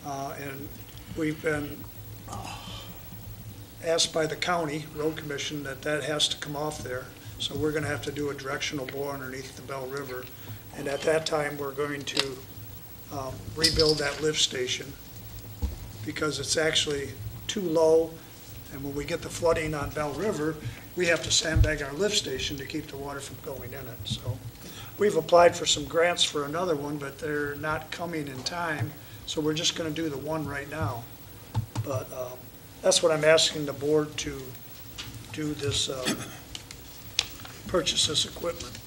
D: And we've been asked by the county road commission that has to come off there. So we're going to have to do a directional bore underneath the Bell River. And at that time, we're going to rebuild that lift station because it's actually too low. And when we get the flooding on Bell River, we have to sandbag our lift station to keep the water from going in it. So we've applied for some grants for another one, but they're not coming in time. So we're just going to do the one right now. But that's what I'm asking the board to do this, purchase this equipment.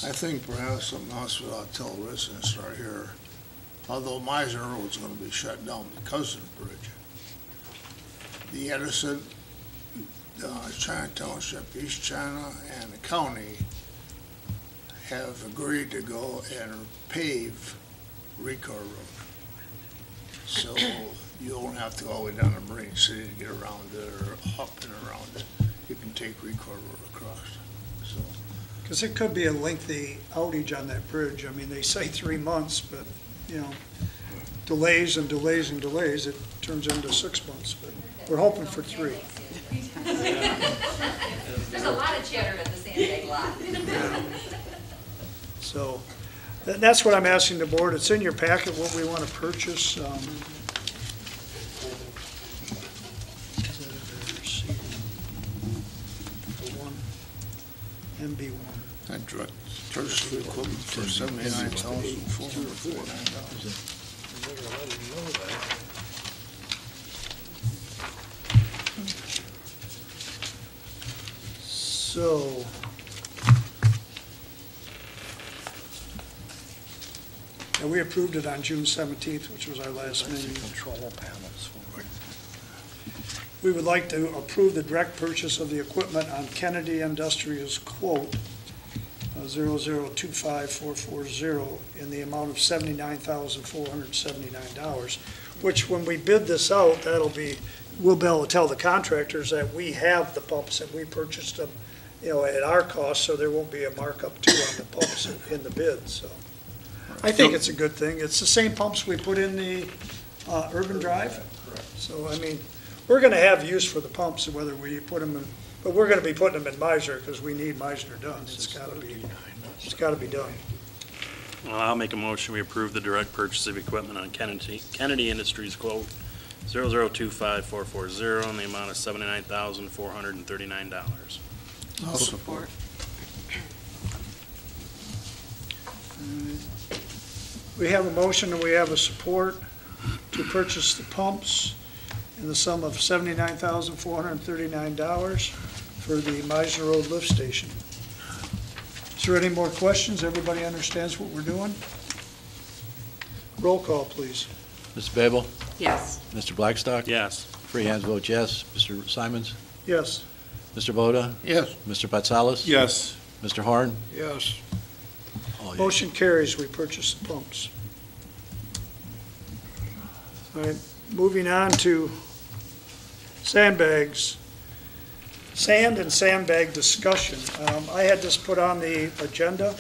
K: I think perhaps something else we ought to tell residents right here. Although Meisner Road's gonna be shut down because of the bridge, the Edison, China Township, East China, and the county have agreed to go and pave Rico Road. So you don't have to go all the way down to Marine City to get around it or up and around it. You can take Rico Road across, so.
D: Because it could be a lengthy outage on that bridge. I mean, they say 3 months, but, you know, delays and delays and delays, it turns into 6 months. But we're hoping for 3.
L: There's a lot of chatter at the sandbag lot.
D: So that's what I'm asking the board. It's in your packet what we want to purchase. MB1.
K: I direct purchase the equipment for $79,449.
D: So, and we approved it on June 17th, which was our last meeting.
E: Control panels.
D: We would like to approve the direct purchase of the equipment on Kennedy Industries quote 0025440 in the amount of $79,479, which when we bid this out, we'll be able to tell the contractors that we have the pumps and we purchased them, at our cost, so there won't be a markup too on the pumps in the bid, so. I think it's a good thing. It's the same pumps we put in the urban drive. So, I mean, we're gonna have use for the pumps, whether we put them in, but we're gonna be putting them in Meisner because we need Meisner done. It's gotta be done.
H: Well, I'll make a motion, we approve the direct purchase of equipment on Kennedy Industries quote 0025440 in the amount of $79,439.
K: I'll support.
D: We have a motion and we have a support to purchase the pumps in the sum of $79,439 for the Meisner Road lift station. Is there any more questions? Everybody understands what we're doing? Roll call, please.
B: Mrs. Babel?
L: Yes.
B: Mr. Blackstock?
H: Yes.
B: Free hands vote yes. Mr. Simons?
D: Yes.
B: Mr. Boda?
K: Yes.
B: Mr. Patsalos?
K: Yes.
B: Mr. Horn?
E: Yes.
B: All yes.
D: Motion carries, we purchase the pumps. All right, moving on to sandbags. Sand and sandbag discussion. I had this put on the agenda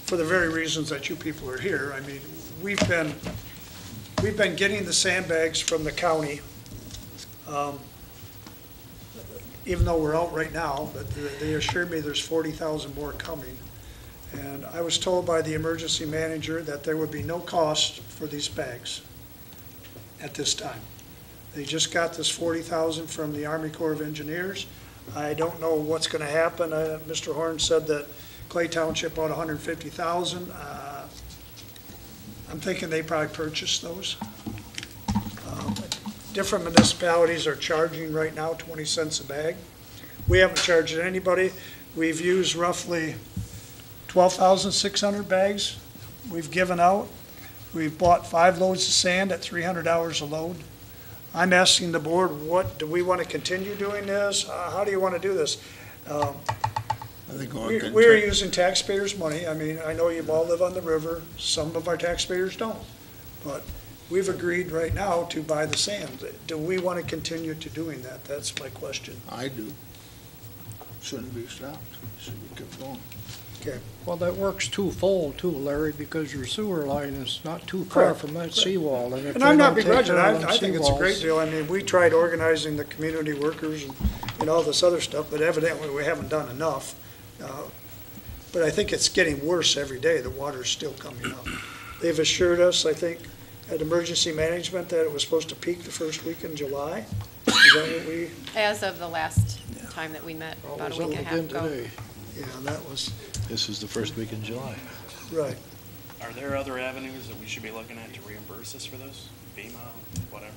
D: for the very reasons that you people are here. I mean, we've been getting the sandbags from the county, even though we're out right now, but they assured me there's 40,000 more coming. And I was told by the emergency manager that there would be no cost for these bags at this time. They just got this 40,000 from the Army Corps of Engineers. I don't know what's going to happen. Mr. Horn said that Clay Township bought 150,000. I'm thinking they probably purchased those. Different municipalities are charging right now 20 cents a bag. We haven't charged anybody. We've used roughly 12,600 bags we've given out. We've bought 5 loads of sand at $300 a load. I'm asking the board, do we want to continue doing this? How do you want to do this?
K: I think
D: We're using taxpayers' money. I mean, I know you all live on the river. Some of our taxpayers don't. But we've agreed right now to buy the sand. Do we want to continue to doing that? That's my question.
K: I do. Shouldn't be stopped. Should be kept going.
D: Okay.
E: Well, that works twofold too, Larry, because your sewer line is not too far
D: Correct.
E: from that seawall. And if
D: And
E: they
D: I'm not
E: don't take
D: begrudging.
E: care
D: I
E: of them
D: think it's a great
E: seawalls-
D: deal. I mean, we tried organizing the community workers and all this other stuff, but evidently we haven't done enough. But I think it's getting worse every day. The water's still coming up. They've assured us, I think, at emergency management that it was supposed to peak the first week in July. Is that what we?
J: As of the last time that we met,
E: Oh,
J: about
E: it
J: a
E: was
J: week and a
E: up
J: half
E: again
J: ago.
E: today.
D: Yeah, that was,
B: This is the first week in July.
D: right.
H: Are there other avenues that we should be looking at to reimburse us for this? FEMA, whatever?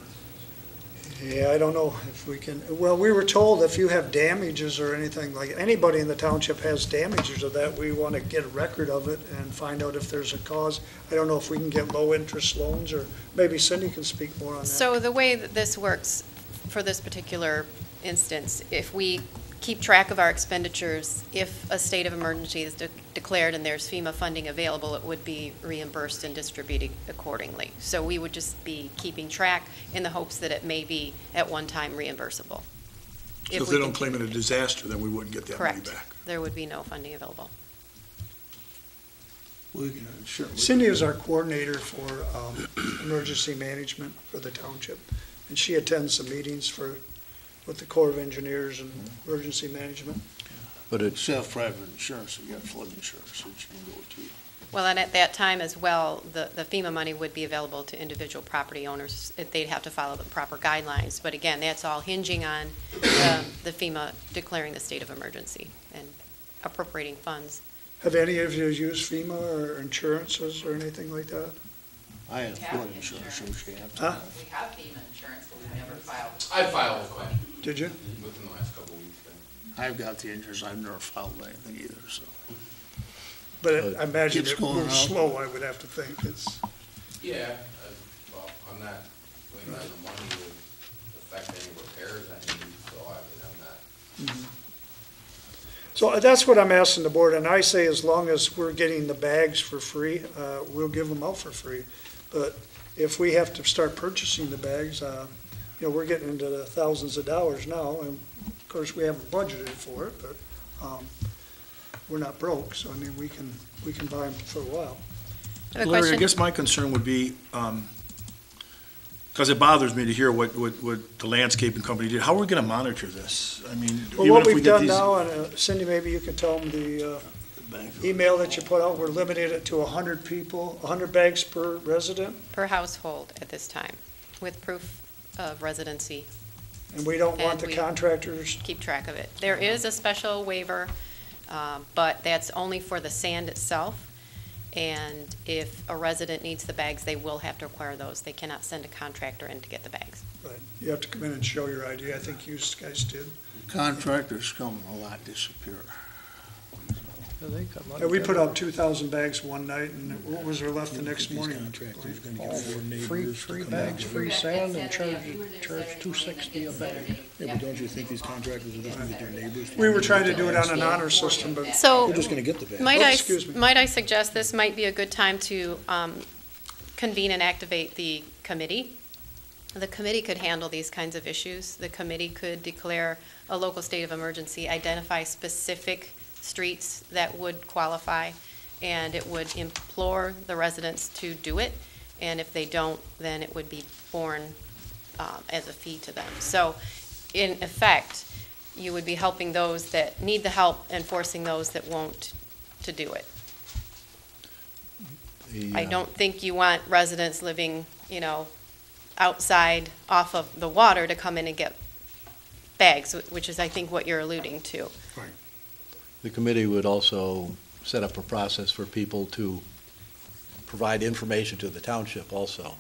D: Yeah, I don't know if we can, well, we were told if you have damages or anything, like anybody in the township has damages of that, we want to get a record of it and find out if there's a cause. I don't know if we can get low-interest loans, or maybe Cindy can speak more on that.
J: So the way that this works for this particular instance, if we keep track of our expenditures, if a state of emergency is declared and there's FEMA funding available, it would be reimbursed and distributed accordingly. So we would just be keeping track in the hopes that it may be at one time reimbursable.
A: So if they don't claim it a disaster, then we wouldn't get that money
J: Correct.
A: back.
J: There would be no funding available.
K: We can, sure.
D: Cindy is our coordinator for emergency management for the township, and she attends the meetings with the Corps of Engineers and emergency management.
B: But it,
K: Self-private insurance, you got flood insurance, which you can go to.
J: Well, and at that time as well, the FEMA money would be available to individual property owners. They'd have to follow the proper guidelines. But again, that's all hinging on the FEMA declaring the state of emergency and appropriating funds.
D: Have any of you used FEMA or insurances or anything like that?
K: I had flood insurance, so she had to.
D: Huh?
L: We have FEMA insurance, but we've never filed.
N: I filed a claim
D: Did you?
N: within the last couple of weeks.
K: I've got the insurance, I've never filed anything either, so.
D: But I imagine
K: Keeps
D: it
K: going
D: moves
K: out.
D: slow, I would have to think. It's,
N: Yeah, well, I'm not, waiting on the money to affect any repairs I need, so I'm not.
D: so that's what I'm asking the board, and I say as long as we're getting the bags for free, we'll give them out for free. But if we have to start purchasing the bags, you know, we're getting into the thousands of dollars now, and of course, we haven't budgeted for it, but, we're not broke, so I mean, we can buy them for a while.
C: I have a
Q: Larry, I
C: question.
Q: guess my concern would be, because it bothers me to hear what the landscaping company did. How are we going to monitor this? I mean,
D: Well,
Q: even
D: what
Q: if we
D: we've
Q: get
D: done
Q: these.
D: now, and Cindy, maybe you can tell them the email that you put out, we're limited it to 100 people, 100 bags per resident,
J: Per household at this time, with proof of residency.
D: and we don't want
J: And
D: the
J: we
D: contractors.
J: keep track of it. There is a special waiver, but that's only for the sand itself. And if a resident needs the bags, they will have to acquire those. They cannot send a contractor in to get the bags.
D: Right, you have to come in and show your ID, I think you guys did.
K: Contractors come, a lot disappear.
E: Yeah, they come
D: Yeah, we
E: up
D: put
E: there.
D: out 2,000 bags one night, and what was there left the next morning?
E: Free bags, free sand, and charge $2.60 a bag.
Q: Yeah, but don't you think these contractors are just going to get their neighbors?
D: We were trying to do it on an honor system, but
J: So,
Q: They're just going to get the bag.
J: might
D: Oh,
J: I,
D: excuse me.
J: might I suggest this might be a good time to convene and activate the committee? The committee could handle these kinds of issues. The committee could declare a local state of emergency, identify specific streets that would qualify, and it would implore the residents to do it. And if they don't, then it would be borne as a fee to them. So, in effect, you would be helping those that need the help and forcing those that won't to do it. I don't think you want residents living, you know, outside off of the water to come in and get bags, which is, I think, what you're alluding to.
B: The committee would also set up a process for people to provide information to the township also,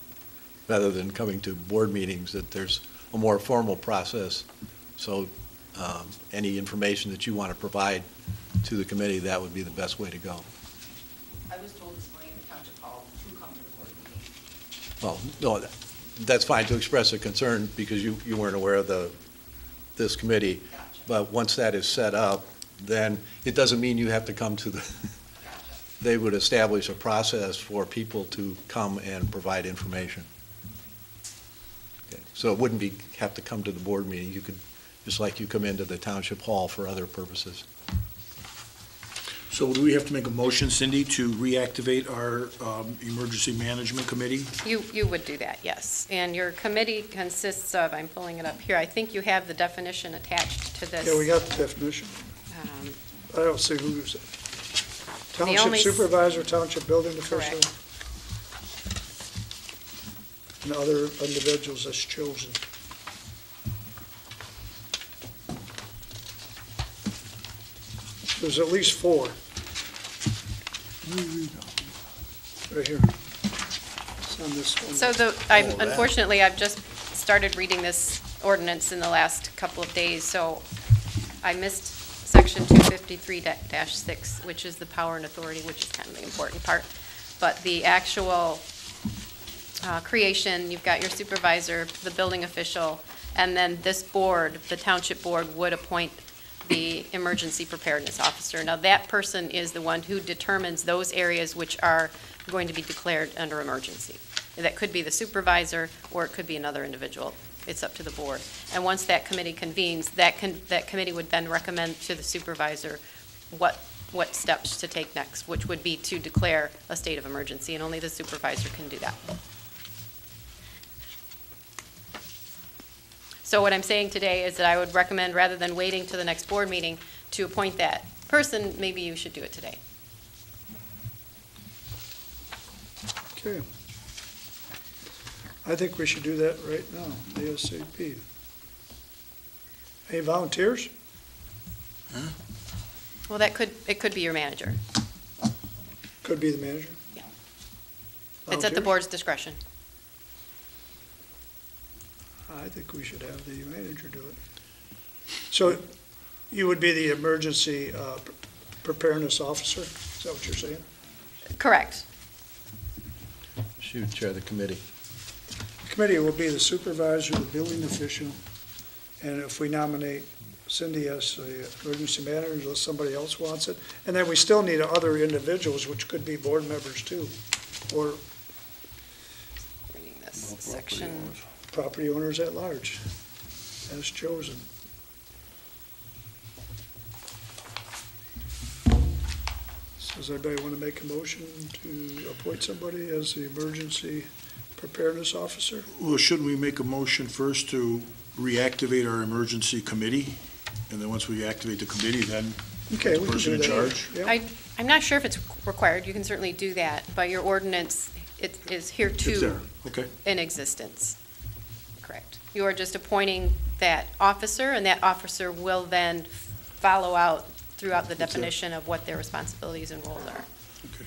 B: rather than coming to board meetings, that there's a more formal process. So any information that you want to provide to the committee, that would be the best way to go.
L: I was told this morning in the township hall to come to the board meeting.
B: Well, no, that's fine to express a concern because you weren't aware of this committee. But once that is set up, then it doesn't mean you have to come to the, they would establish a process for people to come and provide information. Okay, so it wouldn't have to come to the board meeting. You could, just like you come into the township hall for other purposes.
Q: So do we have to make a motion, Cindy, to reactivate our emergency management committee?
J: You would do that, yes. And your committee consists of, I'm pulling it up here, I think you have the definition attached to this.
D: yeah, we got the definition. I don't see who's, township
J: only
D: supervisor, township building official,
J: Correct.
D: and other individuals that's chosen. There's at least 4. Right here. It's on this one.
J: So unfortunately, I've just started reading this ordinance in the last couple of days, so I missed section 253-6, which is the power and authority, which is kind of the important part. But the actual creation, you've got your supervisor, the building official, and then this board, the township board, would appoint the emergency preparedness officer. Now, that person is the one who determines those areas which are going to be declared under emergency. That could be the supervisor, or it could be another individual. It's up to the board. And once that committee convenes, that committee would then recommend to the supervisor what steps to take next, which would be to declare a state of emergency, and only the supervisor can do that. So what I'm saying today is that I would recommend, rather than waiting to the next board meeting to appoint that person, maybe you should do it today.
D: Okay. I think we should do that right now, ASAP. Any volunteers?
J: Well, it could be your manager.
D: Could be the manager.
J: Yeah. It's at the
D: Volunteers?
J: board's discretion.
D: I think we should have the manager do it. So you would be the emergency preparedness officer? Is that what you're saying?
J: Correct.
B: She would chair the committee.
D: Committee will be the supervisor, the building official, and if we nominate Cindy as the emergency manager, unless somebody else wants it, and then we still need other individuals, which could be board members too, or
J: Reading this section.
D: property owners at large, as chosen. So does anybody want to make a motion to appoint somebody as the emergency preparedness officer?
Q: Well, shouldn't we make a motion first to reactivate our emergency committee? And then once we activate the committee, then
D: Okay,
Q: the
D: we can
Q: person
D: do
Q: in
D: that.
Q: charge?
D: Yep.
J: I'm not sure if it's required, you can certainly do that, but your ordinance, it is
Q: It's
J: hereto
Q: there, okay.
J: in existence. Correct. You are just appointing that officer, and that officer will then follow out throughout the
Q: That's it.
J: definition of what their responsibilities and roles are.
Q: Okay.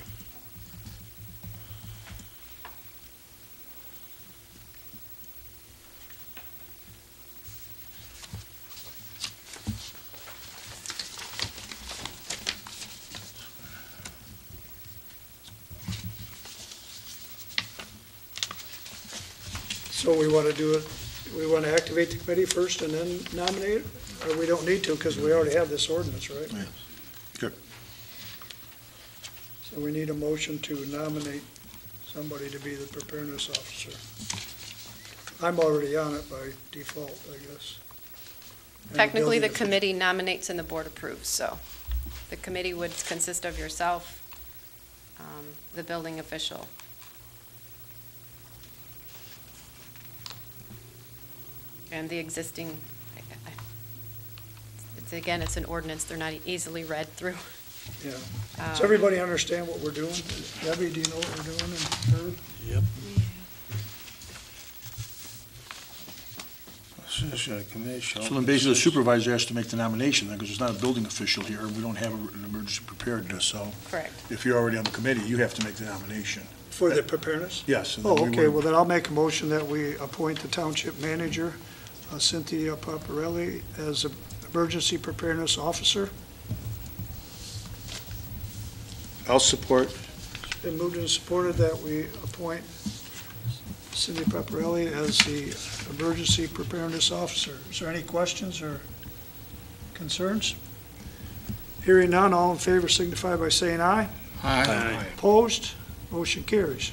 D: So we want to do it, we want to activate the committee first and then nominate it? Or we don't need to because we already have this ordinance, right?
Q: Yeah. Good.
D: So we need a motion to nominate somebody to be the preparedness officer. I'm already on it by default, I guess. And
J: Technically, the
D: building
J: committee nominates and the board approves, so the committee would consist of yourself, the building official. And the existing, again, it's an ordinance, they're not easily read through.
D: Yeah. Does everybody understand what we're doing? Debbie, do you know what we're doing? And Herb?
Q: Yep. So then basically the supervisor has to make the nomination then, because it's not a building official here, and we don't have an emergency preparedness, so
J: Correct.
Q: if you're already on the committee, you have to make the nomination.
D: For the preparedness?
Q: Yes. and then
D: Oh,
Q: we
D: okay,
Q: would-
D: well, then I'll make a motion that we appoint the township manager, Cynthia Paparelli, as an emergency preparedness officer.
Q: I'll support.
D: It's been moved and supported that we appoint Cindy Paparelli as the emergency preparedness officer. Is there any questions or concerns? Hearing none, all in favor signify by saying aye.
Q: Aye.
D: Opposed? Motion carries.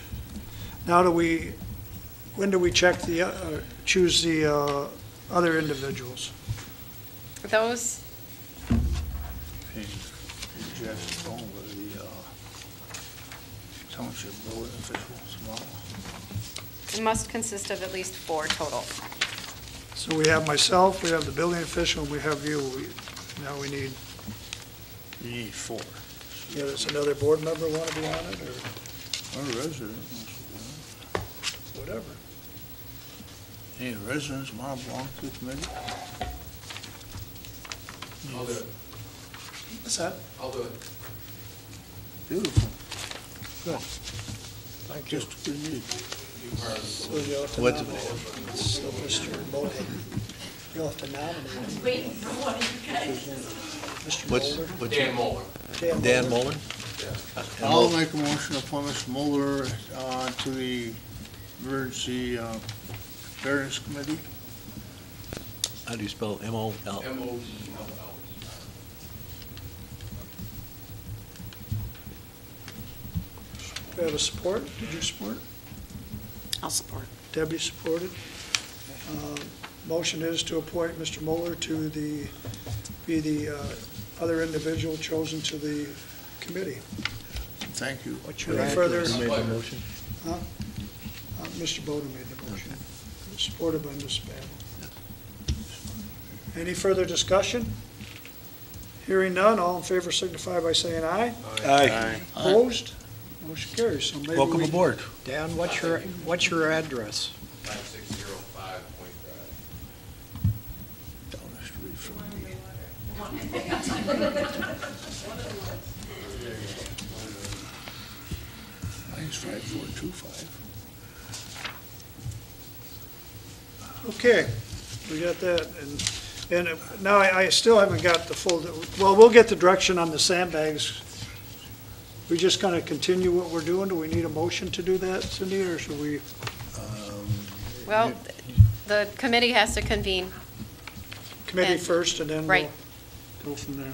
D: Now when do we choose the other individuals?
J: Those,
K: Jeff over the township building officials tomorrow.
J: it must consist of at least 4 total.
D: So we have myself, we have the building official, and we have you. Now we need,
K: You need 4.
D: does another board member want to be on it, or
K: Or a resident.
D: whatever?
K: Any residents want to belong to the committee?
A: I'll do it.
D: What's that?
A: I'll do it.
K: Beautiful.
D: Good.
K: Thank you. Just what we need.
D: So you'll have to
B: What-
D: nominate. So Mr. Moller, you'll have to nominate.
L: Waiting for one of you guys.
D: Mr.
B: What's,
D: Moller?
B: what's
A: Dan
B: your,
A: Moeller.
B: Dan Mullen?
K: I'll make a motion to appoint Mr. Mulder to the emergency preparedness committee.
B: How do you spell M-O-L?
A: MOELL.
D: Do we have a support? Did you support?
C: I'll support.
D: Debbie supported. Motion is to appoint Mr. Moeller to be the other individual chosen to the committee.
K: Thank you.
D: What's your further?
B: Who made the motion?
D: Mr. Bowden made the motion, supported by Ms. Battle. Any further discussion? Hearing none, all in favor signify by saying aye.
Q: Aye.
D: Opposed? Motion carries. So maybe
E: Welcome
D: we-
E: aboard. Dan, what's your address?
A: 5605 Point Drive.
K: Down the street from me. I It's 5425.
D: Okay, we got that, and now I still haven't got the full, well, we'll get the direction on the sandbags. We just gonna continue what we're doing? Do we need a motion to do that, Cindy, or should we?
J: Well, the committee has to convene.
D: Committee
J: And-
D: first, and then
J: Right.
D: we'll go from there.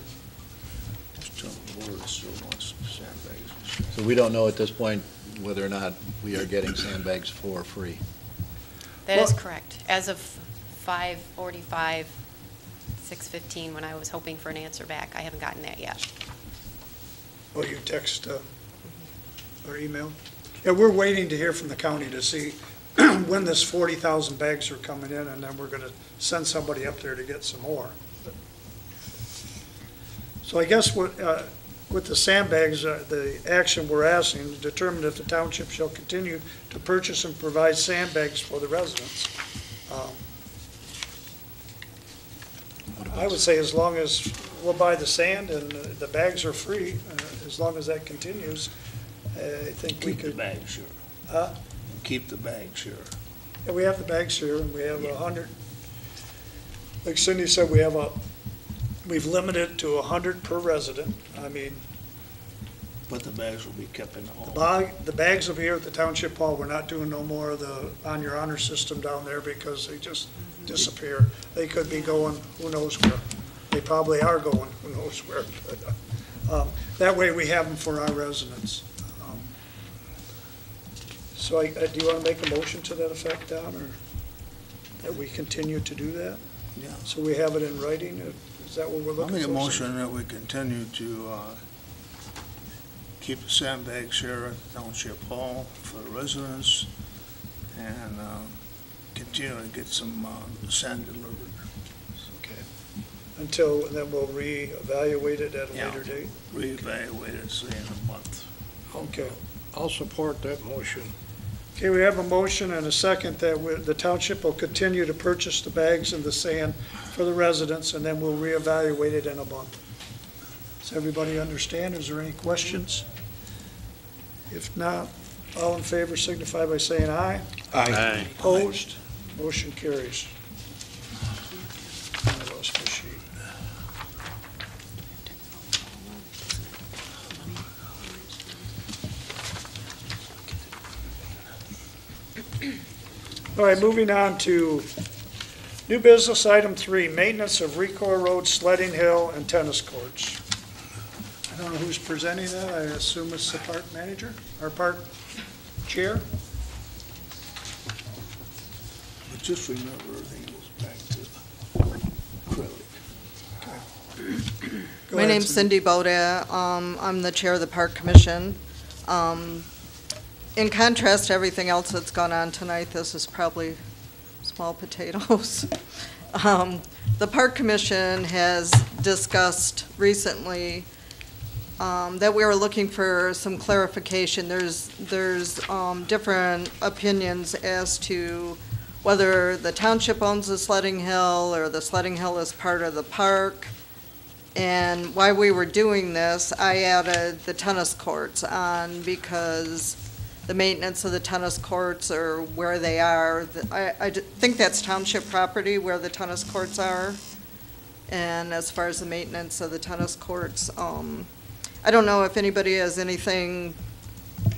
K: Just tell the board still wants sandbags and stuff.
B: So we don't know at this point whether or not we are getting sandbags for free.
J: That is
D: Well-
J: correct. As of 5:45, 6:15, when I was hoping for an answer back, I haven't gotten that yet.
D: Oh, you text or email? Yeah, we're waiting to hear from the county to see when this 40,000 bags are coming in, and then we're gonna send somebody up there to get some more. So I guess with the sandbags, the action we're asking, to determine if the township shall continue to purchase and provide sandbags for the residents. I would say as long as we'll buy the sand and the bags are free, as long as that continues, I think we
K: Keep the
D: could.
K: bags here.
D: Huh?
K: Keep the bags here.
D: Yeah, we have the bags here, and we have 100, like Cindy said, we've limited to 100 per resident. I mean,
K: But the bags will be kept in the home.
D: the bags will be here at the township hall. We're not doing no more of the on your honor system down there because they just disappear. They could be going, who knows where. They probably are going, who knows where. That way we have them for our residents. So do you want to make a motion to that effect, Don, or that we continue to do that?
K: Yeah.
D: So we have it in writing? Is that what we're
K: I'll
D: looking for?
K: make a motion that we continue to keep the sandbags here at the township hall for the residents and continue to get some sand delivered.
D: Okay. Until, and then we'll reevaluate it at a
K: Yeah.
D: later date?
K: Reevaluate it, say in a month.
D: Okay.
E: I'll support that motion.
D: Okay, we have a motion and a second that the township will continue to purchase the bags and the sand for the residents, and then we'll reevaluate it in a month. Does everybody understand? Is there any questions? If not, all in favor signify by saying aye.
H: Aye.
D: Opposed? Motion carries. I lost my sheet. All right, moving on to new business item 3, maintenance of Recor Road, Sledding Hill, and tennis courts. I don't know who's presenting that. I assume it's the park manager, or park chair?
K: But just remember, everything goes back to acrylic.
D: Go
O: My
D: ahead,
O: name's
D: Cindy.
O: Cindy Boda. I'm the chair of the Park Commission. In contrast to everything else that's gone on tonight, this is probably small potatoes. The Park Commission has discussed recently that we were looking for some clarification. There's different opinions as to whether the township owns the sledding hill or the sledding hill is part of the park. And while we were doing this, I added the tennis courts on because the maintenance of the tennis courts or where they are, I think that's township property where the tennis courts are. And as far as the maintenance of the tennis courts, I don't know if anybody has anything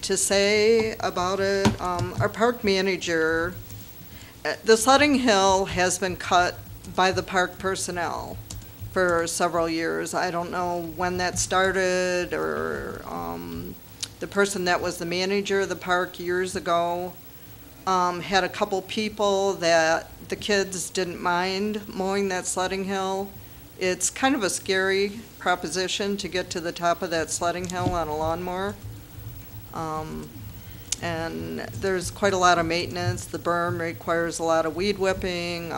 O: to say about it. Our park manager, the sledding hill has been cut by the park personnel for several years. I don't know when that started or the person that was the manager of the park years ago had a couple people that the kids didn't mind mowing that sledding hill. It's kind of a scary proposition to get to the top of that sledding hill on a lawnmower. And there's quite a lot of maintenance. The berm requires a lot of weed whipping.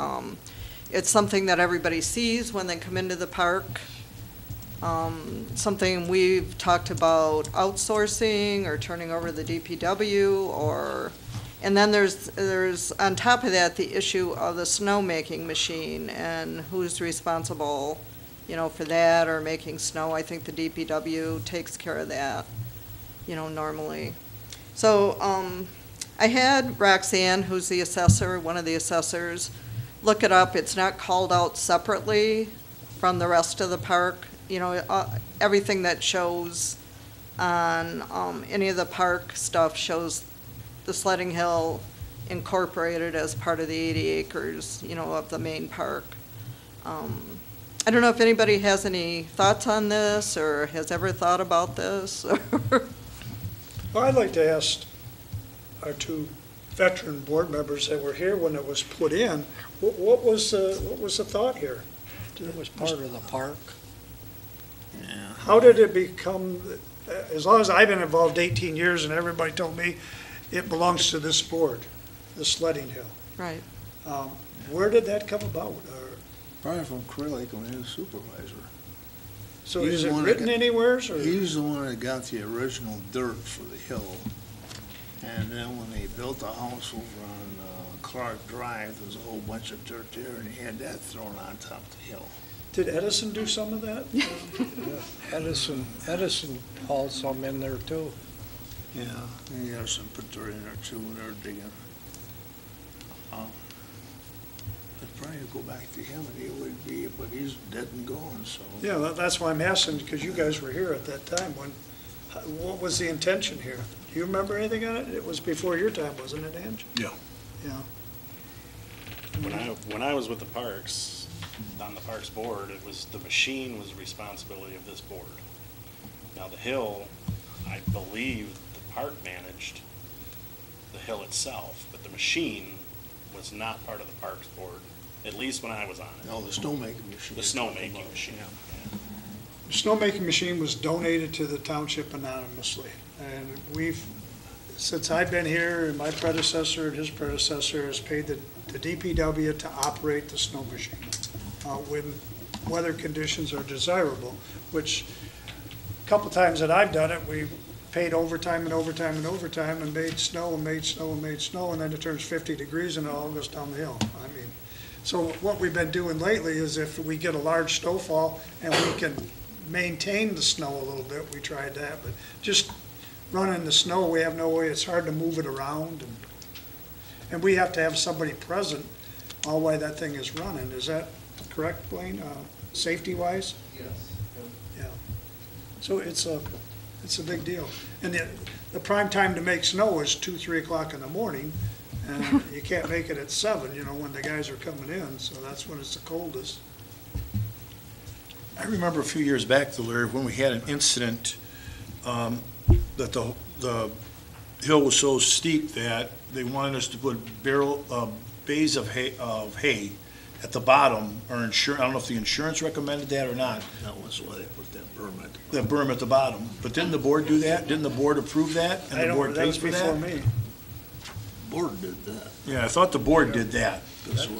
O: It's something that everybody sees when they come into the park. Something we've talked about outsourcing or turning over to the DPW and then there's on top of that, the issue of the snowmaking machine and who's responsible, for that or making snow. I think the DPW takes care of that, normally. So, I had Roxanne, who's the assessor, one of the assessors, look it up. It's not called out separately from the rest of the park. You know, everything that shows on, any of the park stuff shows the sledding hill incorporated as part of the 80 acres, you know, of the main park. I don't know if anybody has any thoughts on this, or has ever thought about this.
D: Well, I'd like to ask our two veteran board members that were here when it was put in, what was the thought here?
E: It was part of the park.
D: How did it become, as long as I've been involved 18 years and everybody told me it belongs to this board, the sledding hill.
O: Right.
D: Where did that come about?
K: Probably from Krillick when he was supervisor.
D: So
K: He's
D: is
K: the
D: it
K: one
D: written
K: that got-
D: anywhere? Or?
K: He was the one that got the original dirt for the hill. And then when they built the house over on Clark Drive, there was a whole bunch of dirt there, and he had that thrown on top of the hill.
D: Did Edison do some of that?
E: Edison hauled some in there too.
K: Yeah, and Edison put dirt in there too when they were digging. I'd probably go back to him and he would be, but he's dead and gone, so.
D: Yeah, that's why I'm asking, because you guys were here at that time. What was the intention here? Do you remember anything on it? It was before your time, wasn't it, Ange?
Q: Yeah.
D: Yeah.
H: When I was with the parks, on the parks board, it was, the machine was the responsibility of this board. Now, the hill, I believe the park managed the hill itself, but the machine was not part of the parks board, at least when I was on it.
K: No, the snowmaking machine.
H: The snowmaking machine.
D: The snowmaking machine was donated to the township anonymously. And since I've been here, and my predecessor and his predecessor has paid the DPW to operate the snow machine when weather conditions are desirable, which a couple times that I've done it, we paid overtime and overtime and overtime and made snow and made snow and made snow, and then it turns 50 degrees and it all goes down the hill. I mean, so what we've been doing lately is if we get a large snowfall and we can maintain the snow a little bit, we tried that, but just running the snow, we have no way, it's hard to move it around, and we have to have somebody present all while that thing is running. Is that correct, Blaine, safety-wise?
R: Yes.
D: Yeah. So it's a big deal. And the prime time to make snow is 2, 3 o'clock in the morning, and you can't make it at 7, you know, when the guys are coming in, so that's when it's the coldest.
Q: I remember a few years back, though, Larry, when we had an incident that the hill was so steep that they wanted us to put bays of hay at the bottom, or I don't know if the insurance recommended that or not.
K: That was why they put that berm at the bottom.
Q: The berm at the bottom. But didn't the board do that? Didn't the board approve that? And the board
D: That was
Q: paid for
D: before
Q: that?
D: me.
K: Board did that.
Q: Yeah, I thought the board did that.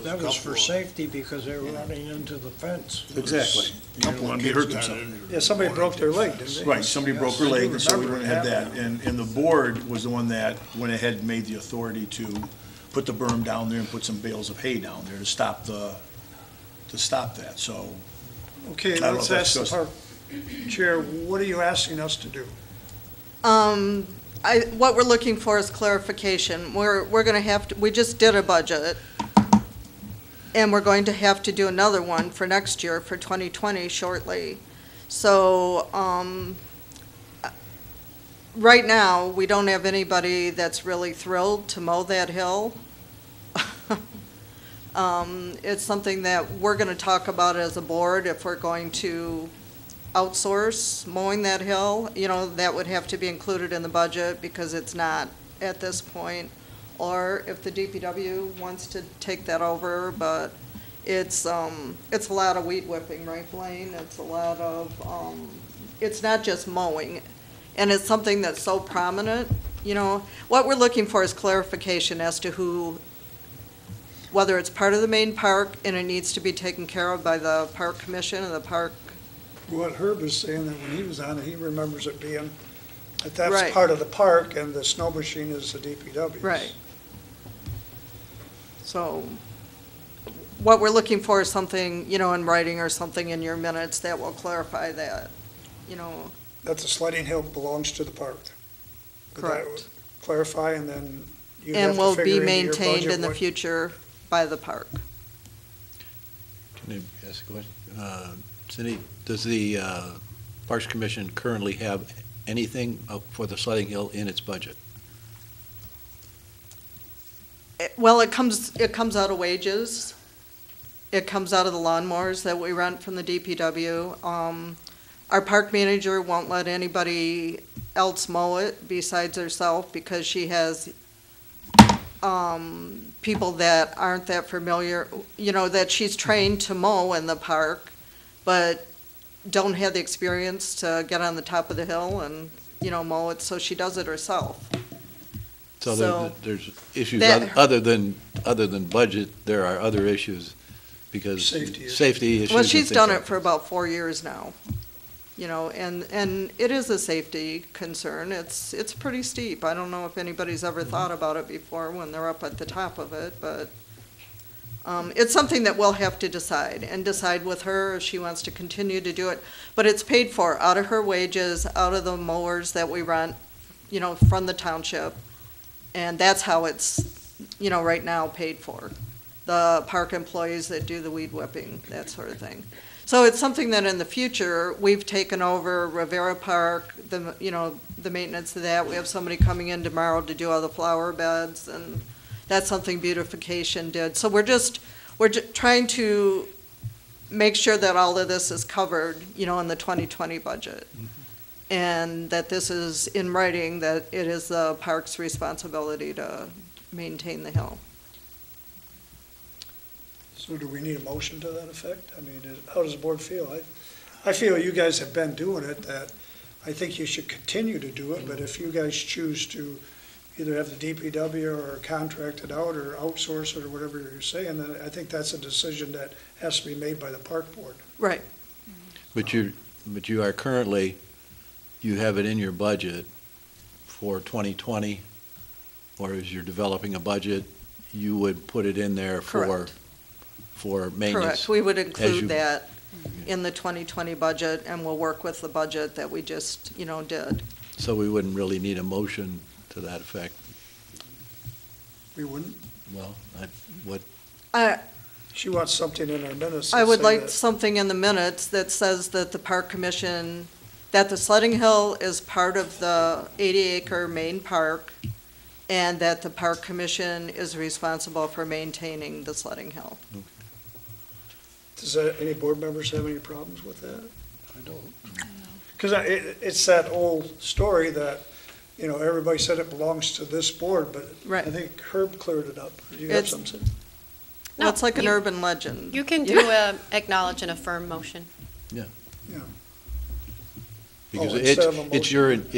E: That was for safety because they were running into the fence.
Q: Exactly. You didn't want to hurt themselves.
D: Yeah, somebody broke their leg, didn't they?
Q: Right, somebody broke her
D: I do
Q: leg, and so we
D: remember
Q: wouldn't
D: it
Q: have that. And the board was the one that went ahead and made the authority to put the berm down there and put some bales of hay down there to stop that, so.
D: Okay,
Q: I don't know
D: let's
Q: if
D: ask
Q: that's
D: the park chair, what are you asking us to do?
O: What we're looking for is clarification. We're gonna have to, we just did a budget, and we're going to have to do another one for next year, for 2020 shortly. So, right now, we don't have anybody that's really thrilled to mow that hill. It's something that we're gonna talk about as a board if we're going to outsource mowing that hill. You know, that would have to be included in the budget because it's not at this point. Or if the DPW wants to take that over, but it's a lot of weed whipping, right, Blaine? It's a lot of, it's not just mowing. And it's something that's so prominent, you know. What we're looking for is clarification as to who, whether it's part of the main park and it needs to be taken care of by the park commission and the park.
D: What Herb is saying, that when he was on it, he remembers it being, that's
O: Right.
D: part of the park, and the snow machine is the DPW.
O: Right. So, what we're looking for is something, you know, in writing or something in your minutes that will clarify that, you know.
D: That the sledding hill belongs to the park.
O: Correct.
D: clarify, and then you have
O: And
D: to
O: will
D: figure
O: be
D: into your
O: maintained
D: budget
O: in the
D: what-
O: future by the park.
B: Can I ask a question? Cindy, does the Parks Commission currently have anything for the sledding hill in its budget?
O: Well, it comes out of wages. It comes out of the lawnmowers that we rent from the DPW. Our park manager won't let anybody else mow it besides herself because she has people that aren't that familiar, that she's trained to mow in the park, but don't have the experience to get on the top of the hill and, mow it, so she does it herself.
B: So there's issues
O: that-
B: other than budget, there are other issues because safety issues.
O: Well,
B: and
O: she's
B: things
O: done
B: like
O: it for about 4 years now, and it is a safety concern. It's pretty steep. I don't know if anybody's ever thought about it before when they're up at the top of it, but it's something that we'll have to decide with her if she wants to continue to do it. But it's paid for out of her wages, out of the mowers that we rent, from the township. And that's how it's, right now paid for. The park employees that do the weed whipping, that sort of thing. So it's something that in the future, we've taken over Rivera Park, the maintenance of that. We have somebody coming in tomorrow to do all the flower beds, and that's something beautification did. So we're just trying to make sure that all of this is covered, in the 2020 budget. And that this is in writing, that it is the park's responsibility to maintain the hill.
D: So do we need a motion to that effect? I mean, how does the board feel? I feel you guys have been doing it, that I think you should continue to do it, but if you guys choose to either have the DPW or contract it out or outsource it or whatever you're saying, then I think that's a decision that has to be made by the park board.
O: Right.
B: But you are currently, you have it in your budget for 2020, or as you're developing a budget, you would put it in there
O: Correct.
B: for maintenance?
O: Correct. We would
B: as
O: include
B: you-
O: that in the 2020 budget, and we'll work with the budget that we just, did.
B: So we wouldn't really need a motion to that effect?
D: We wouldn't?
B: Well,
D: She wants something in our minutes.
O: I
D: that
O: would
D: say
O: like
D: that-
O: something in the minutes that says that the park commission, that the sledding hill is part of the 80-acre main park, and that the park commission is responsible for maintaining the sledding hill.
D: Does any board members have any problems with that?
E: I don't.
D: Because it's that old story that, everybody said it belongs to this board, but
O: Right.
D: I think Herb cleared it up. Do you have
O: It's-
D: something?
O: Well, it's like an
J: you-
O: urban legend.
J: You can do a acknowledge and affirm motion.
B: because
D: Oh, instead of a
B: it's your,
D: motion,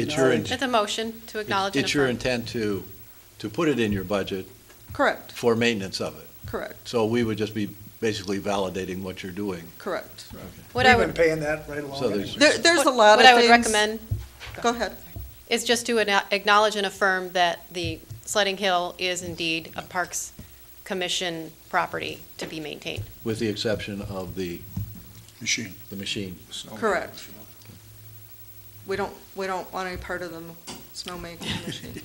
J: It's a motion to acknowledge and
B: it's your
J: affirm.
B: intent to put it in your budget
O: Correct,
B: for maintenance of it.
O: correct,
B: So we would just be basically validating what you're doing.
O: correct.
J: What I
D: We've been
J: would,
D: paying that right along.
B: So there's-
D: anyway.
O: There's a
J: what
O: lot of
J: what I
O: things.
J: would recommend
O: Go ahead.
J: is just to acknowledge and affirm that the sledding hill is indeed a Parks Commission property to be maintained.
B: With the exception of the
Q: Machine.
B: machine.
O: Correct. We don't want any part of the snowmaking machine.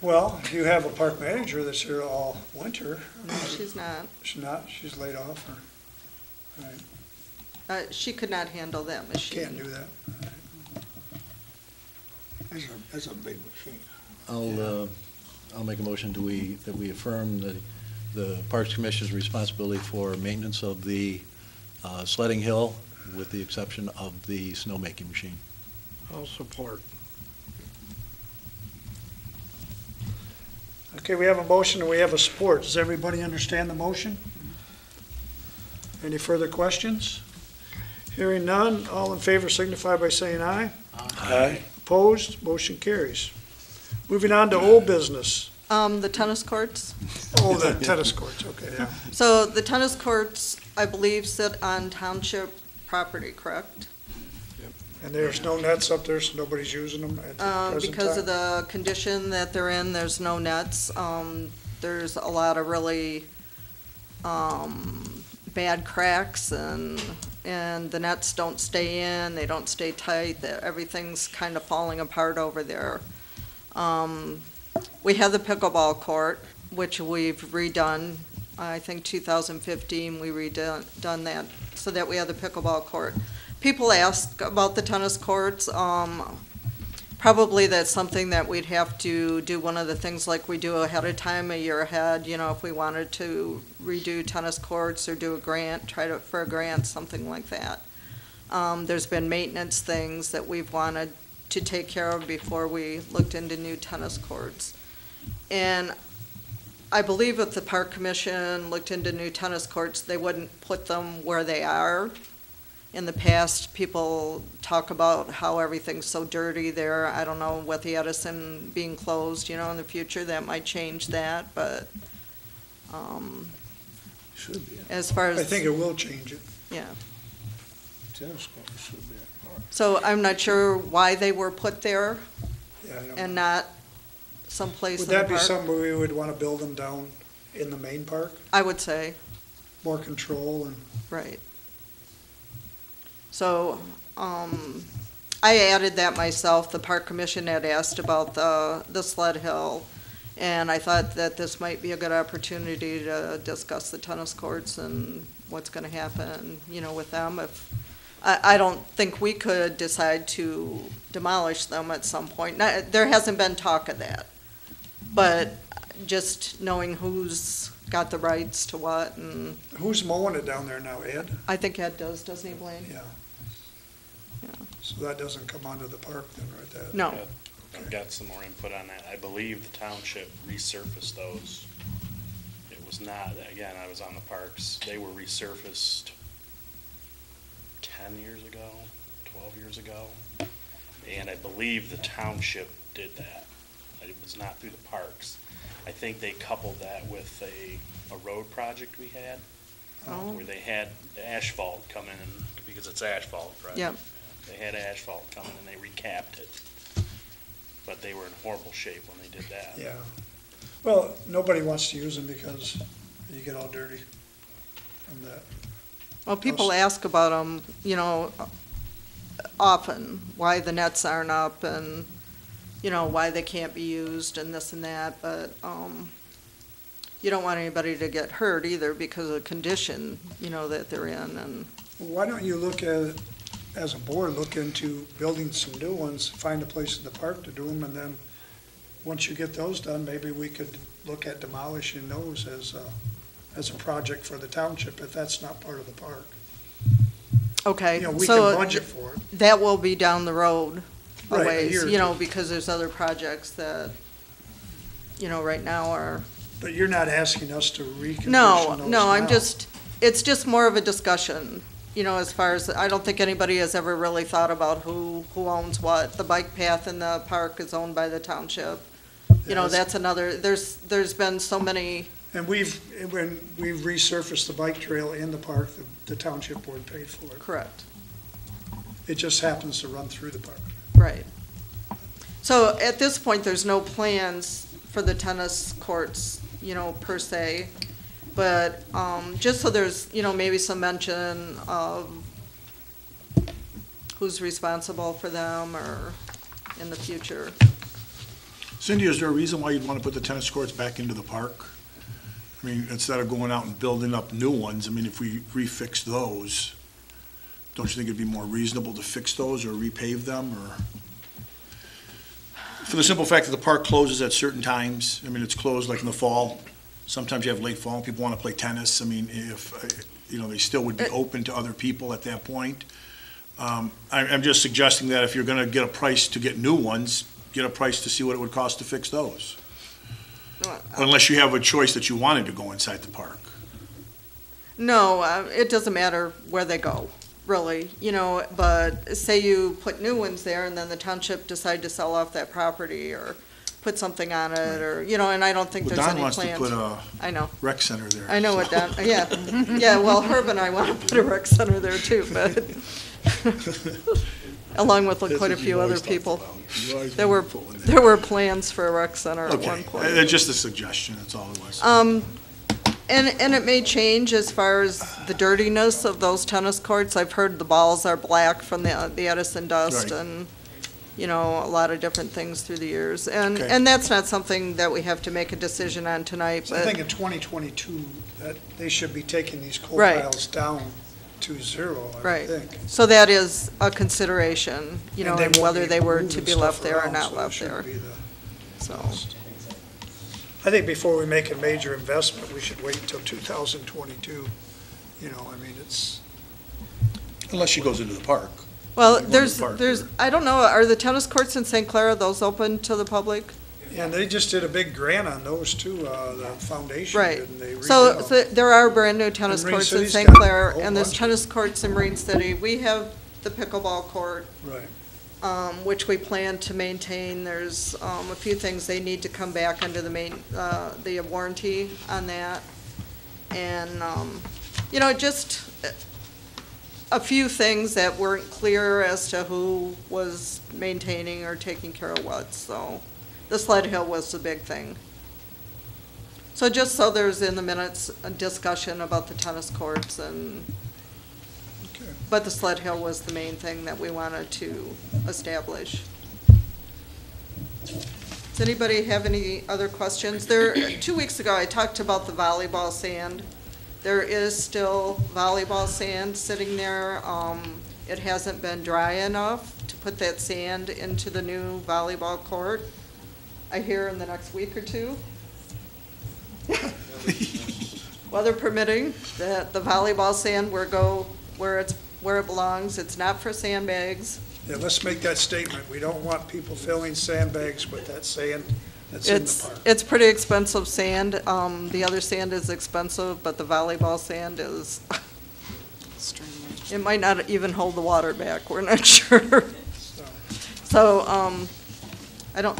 D: Well, you have a park manager that's here all winter.
O: She's not.
D: She's not, she's laid off, or, right,
O: She could not handle that machine.
D: can't do that.
K: That's a big machine.
B: I'll make a motion that we affirm the Parks Commission's responsibility for maintenance of the sledding hill with the exception of the snowmaking machine.
E: I'll support.
D: Okay, we have a motion and we have a support. Does everybody understand the motion? Any further questions? Hearing none, all in favor signify by saying aye.
Q: Aye.
D: Opposed, motion carries. Moving on to old business.
O: The tennis courts.
D: Oh, the tennis courts, okay, yeah.
O: So the tennis courts, I believe, sit on township property, correct?
D: And there's no nets up there, so nobody's using them at the present
O: Because of
D: time?
O: the condition that they're in, there's no nets. There's a lot of really bad cracks, and the nets don't stay in, they don't stay tight, everything's kind of falling apart over there. We have the pickleball court, which we've redone. I think 2015, we redone that so that we have the pickleball court. People ask about the tennis courts. Probably that's something that we'd have to do one of the things like we do ahead of time, a year ahead, if we wanted to redo tennis courts or do a grant, for a grant, something like that. There's been maintenance things that we've wanted to take care of before we looked into new tennis courts. And I believe if the park commission looked into new tennis courts, they wouldn't put them where they are. In the past, people talk about how everything's so dirty there. I don't know, with the Edison being closed, in the future, that might change that, but,
K: Should be.
O: as far as.
D: I think it will change it.
O: Yeah.
K: Tennis court should be.
O: So I'm not sure why they were put there
D: Yeah, I don't
O: and
D: know.
O: not someplace in
D: Would
O: the
D: that be
O: park.
D: something we would want to build them down in the main park?
O: I would say,
D: More control and,
O: right. So, I added that myself. The park commission had asked about the sled hill, and I thought that this might be a good opportunity to discuss the tennis courts and what's gonna happen, with them. I don't think we could decide to demolish them at some point. There hasn't been talk of that. But just knowing who's got the rights to what, and
D: who's mowing it down there now, Ed?
O: I think Ed does, doesn't he, Blaine?
D: Yeah.
O: Yeah.
D: So that doesn't come onto the park then, right? That.
O: No.
H: I've got some more input on that. I believe the township resurfaced those. It was not, again, I was on the parks, they were resurfaced 10 years ago, 12 years ago. And I believe the township did that. It was not through the parks. I think they coupled that with a road project we had,
O: Oh.
H: where they had the asphalt come in, because it's asphalt, right?
O: Yep.
H: They had asphalt come in and they recapped it. But they were in horrible shape when they did that.
D: Yeah. Well, nobody wants to use them because you get all dirty from that.
O: Well, people ask about them, often, why the nets aren't up and, why they can't be used and this and that, but, you don't want anybody to get hurt either because of the condition, that they're in, and.
D: Why don't you look at, as a board, look into building some new ones, find a place in the park to do them, and then, once you get those done, maybe we could look at demolishing those as a project for the township, if that's not part of the park.
O: Okay,
D: We
O: so
D: can budget for it.
O: that will be down the road a
D: Right, a
O: ways,
D: year or two.
O: because there's other projects that, right now are.
D: But you're not asking us to recondition
O: No,
D: those
O: no, I'm
D: now.
O: it's just more of a discussion, as far as, I don't think anybody has ever really thought about who owns what. The bike path in the park is owned by the township.
D: Yes.
O: That's another, there's been so many,
D: And when we've resurfaced the bike trail in the park, the township board paid for it.
O: correct,
D: It just happens to run through the park.
O: right. So at this point, there's no plans for the tennis courts, per se. But, just so there's, maybe some mention of who's responsible for them or in the future.
Q: Cindy, is there a reason why you'd want to put the tennis courts back into the park? I mean, instead of going out and building up new ones, I mean, if we refix those, don't you think it'd be more reasonable to fix those or repave them, or? For the simple fact that the park closes at certain times, I mean, it's closed like in the fall. Sometimes you have late fall, people want to play tennis. I mean, if, they still would be open to other people at that point. I'm just suggesting that if you're going to get a price to get new ones, get a price to see what it would cost to fix those. Unless you have a choice that you wanted to go inside the park.
O: No, it doesn't matter where they go, really, but say you put new ones there and then the township decide to sell off that property or put something on it, or, and I don't think
Q: Well,
O: there's
Q: Don
O: any
Q: wants to
O: plans.
Q: put a
O: I know.
Q: rec center there.
O: I know what
Q: so.
O: Don, yeah, yeah, well, Herb and I want to put a rec center there too, but, along with
Q: That's
O: quite a
Q: what
O: few
Q: you've
O: other
Q: always talked
O: people.
Q: about. You've always
O: There
Q: been
O: were,
Q: pulling that.
O: there were plans for a rec center at one
Q: Okay,
O: point.
Q: it's just a suggestion, that's all it was.
O: And it may change as far as the dirtiness of those tennis courts. I've heard the balls are black from the Edison dust,
Q: Right.
O: and, you know, a lot of different things through the years. And,
D: Okay.
O: and that's not something that we have to make a decision on tonight,
D: So I
O: but.
D: think in 2022, that they should be taking these coal
O: Right.
D: piles down to zero, I
O: Right.
D: would think.
O: So that is a consideration, you know,
D: And they
O: and
D: won't
O: whether
D: be
O: they were to
D: moving
O: be
D: stuff
O: left there or
D: around,
O: not
D: so it
O: left
D: shouldn't
O: there.
D: be the
O: So,
D: cost. I think before we make a major investment, we should wait until 2022. You know, I mean, it's,
Q: Unless she goes into the park.
O: well,
Q: Like one
O: there's,
Q: in the park
O: there's,
Q: there.
O: I don't know, are the tennis courts in St. Clair, are those open to the public?
D: and they just did a big grant on those too, the foundation.
O: Right.
D: didn't they?
O: So,
D: Redid
O: so there are brand-new tennis
D: And Marine
O: courts in
D: City's
O: St.
D: got a
O: Clair,
D: whole
O: and there's
D: bunch.
O: tennis courts in Marine City. We have the pickleball court,
D: Right.
O: which we plan to maintain. There's a few things they need to come back under the main, the warranty on that. And, you know, just a few things that weren't clear as to who was maintaining or taking care of what, so the sled hill was the big thing. So just so there's in the minutes a discussion about the tennis courts and, but the sled hill was the main thing that we wanted to establish. Does anybody have any other questions? 2 weeks ago, I talked about the volleyball sand. There is still volleyball sand sitting there. It hasn't been dry enough to put that sand into the new volleyball court. I hear in the next week or two, weather permitting, that the volleyball sand will go where it belongs. It's not for sandbags.
D: Yeah, let's make that statement. We don't want people filling sandbags with that sand that's in the park.
O: It's pretty expensive sand. The other sand is expensive, but the volleyball sand is, it might not even hold the water back. We're not sure. So, I don't,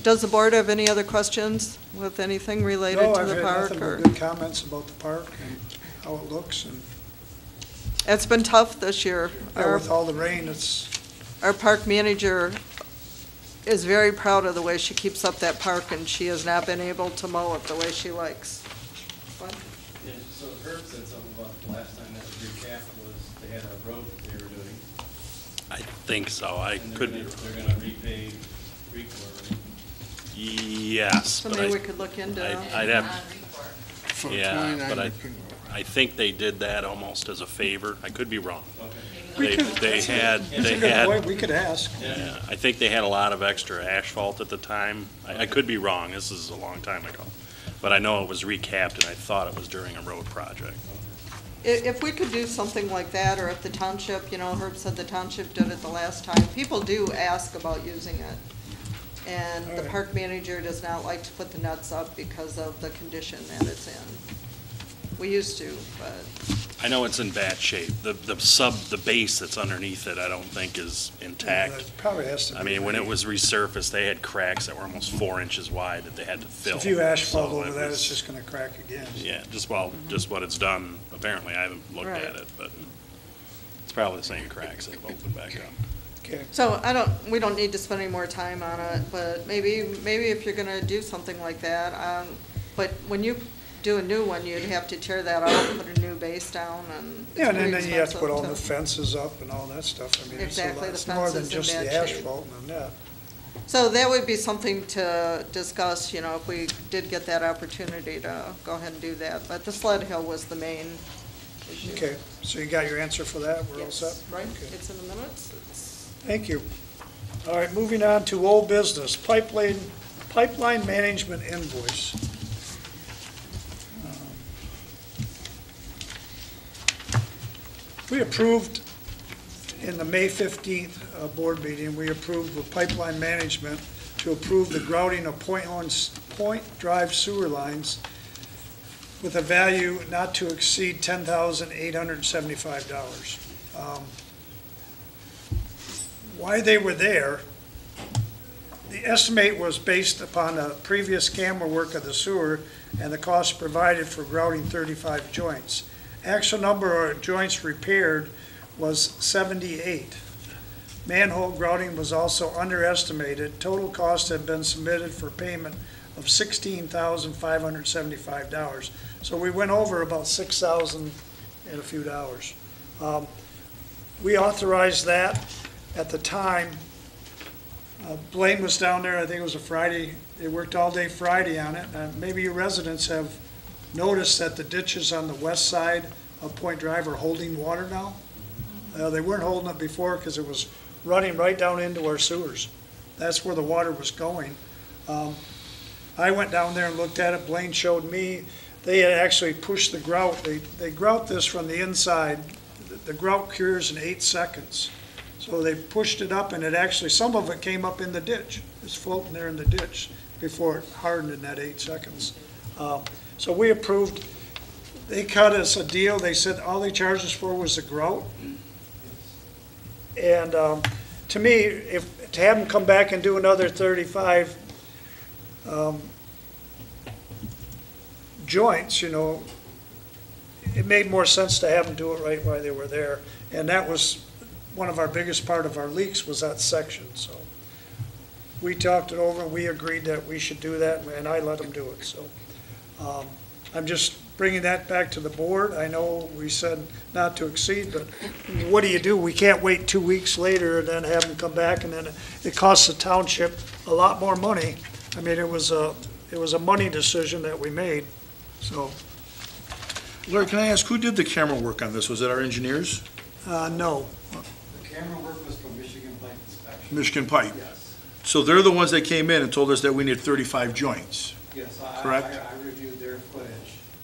O: does the board have any other questions with anything related
D: No,
O: to
D: I've
O: the
D: had
O: park?
D: nothing
O: or
D: but good comments about the park and how it looks, and
O: It's been tough this year.
D: yeah, with all the rain, it's,
O: Our park manager is very proud of the way she keeps up that park, and she has not been able to mow it the way she likes. What?
R: Yeah, so Herb said something about the last time that was recapped was they had a road that they were doing.
H: I think so. I
R: and
H: could be.
R: They're gonna repave Recore.
H: Yes, but
O: Something we could look into.
H: I'd have,
K: For
H: yeah,
K: 29
H: but
K: King Road.
H: I think they did that almost as a favor. I could be wrong.
D: We
H: They,
D: could-
H: they had,
D: that's a
H: they
D: good
H: had,
D: point. We could ask.
H: yeah, I think they had a lot of extra asphalt at the time. I could be wrong. This is a long time ago. But I know it was recapped and I thought it was during a road project.
O: If we could do something like that, or if the township, you know, Herb said the township did it the last time, people do ask about using it. And the
D: Alright.
O: park manager does not like to put the nets up because of the condition that it's in. We used to, but,
H: I know it's in bad shape. The base that's underneath it, I don't think is intact.
D: It probably has to be.
H: I mean, when it was resurfaced, they had cracks that were almost 4 inches wide that they had to fill.
D: If you asphalt
H: So
D: over
H: it
D: that,
H: was-
D: it's just gonna crack again.
H: Yeah, just what it's done. Apparently, I haven't looked
O: Right.
H: at it, but it's probably the same cracks that have opened back up.
D: Okay.
O: so we don't need to spend any more time on it, but maybe if you're gonna do something like that, but when you do a new one, you'd have to tear that out, put a new base down, and it's
D: Yeah, and
O: pretty
D: then you have to put all the
O: expensive
D: fences up and all that stuff. I mean, it's a
O: Exactly,
D: lot.
O: the
D: It's more than
O: fence is in
D: just the
O: bad shape.
D: asphalt and the net.
O: So that would be something to discuss, you know, if we did get that opportunity to go ahead and do that. But the sled hill was the main issue.
D: Okay, so you got your answer for that? We're all
O: Yes,
D: set?
O: right,
D: Okay.
O: it's in the minutes.
D: Thank you. All right, moving on to old business, pipeline management invoice. We approved in the May 15th board meeting, we approved with pipeline management to approve the grouting of Point Drive sewer lines with a value not to exceed $10,875. Why they were there, the estimate was based upon a previous camera work of the sewer and the cost provided for grouting 35 joints. Actual number of joints repaired was 78. Manhole grouting was also underestimated. Total cost had been submitted for payment of $16,575. So we went over about $6,000 and a few dollars. We authorized that at the time Blaine was down there, I think it was a Friday, they worked all day Friday on it. Maybe you residents have noticed that the ditches on the west side of Point Drive are holding water now. They weren't holding it before because it was running right down into our sewers. That's where the water was going. I went down there and looked at it, Blaine showed me, they had actually pushed the grout, they grout this from the inside. The grout cures in 8 seconds. So they pushed it up and it actually, some of it came up in the ditch. It's floating there in the ditch before it hardened in that 8 seconds. So we approved, they cut us a deal, they said all they charged us for was the grout. And to me, to have them come back and do another 35 joints, it made more sense to have them do it right while they were there. And that was one of our biggest part of our leaks was that section. So we talked it over, we agreed that we should do that, and I let them do it. So I'm just bringing that back to the board. I know we said not to exceed, but what do? We can't wait 2 weeks later and then have them come back, and then it costs the township a lot more money. I mean, it was a money decision that we made, so.
Q: Larry, can I ask, who did the camera work on this? Was it our engineers?
D: No.
R: The camera work was from Michigan Pipe Inspection.
Q: Michigan Pipe?
R: Yes.
Q: So they're the ones that came in and told us that we need 35 joints?
R: Yes,
Q: correct?
R: I reviewed their footage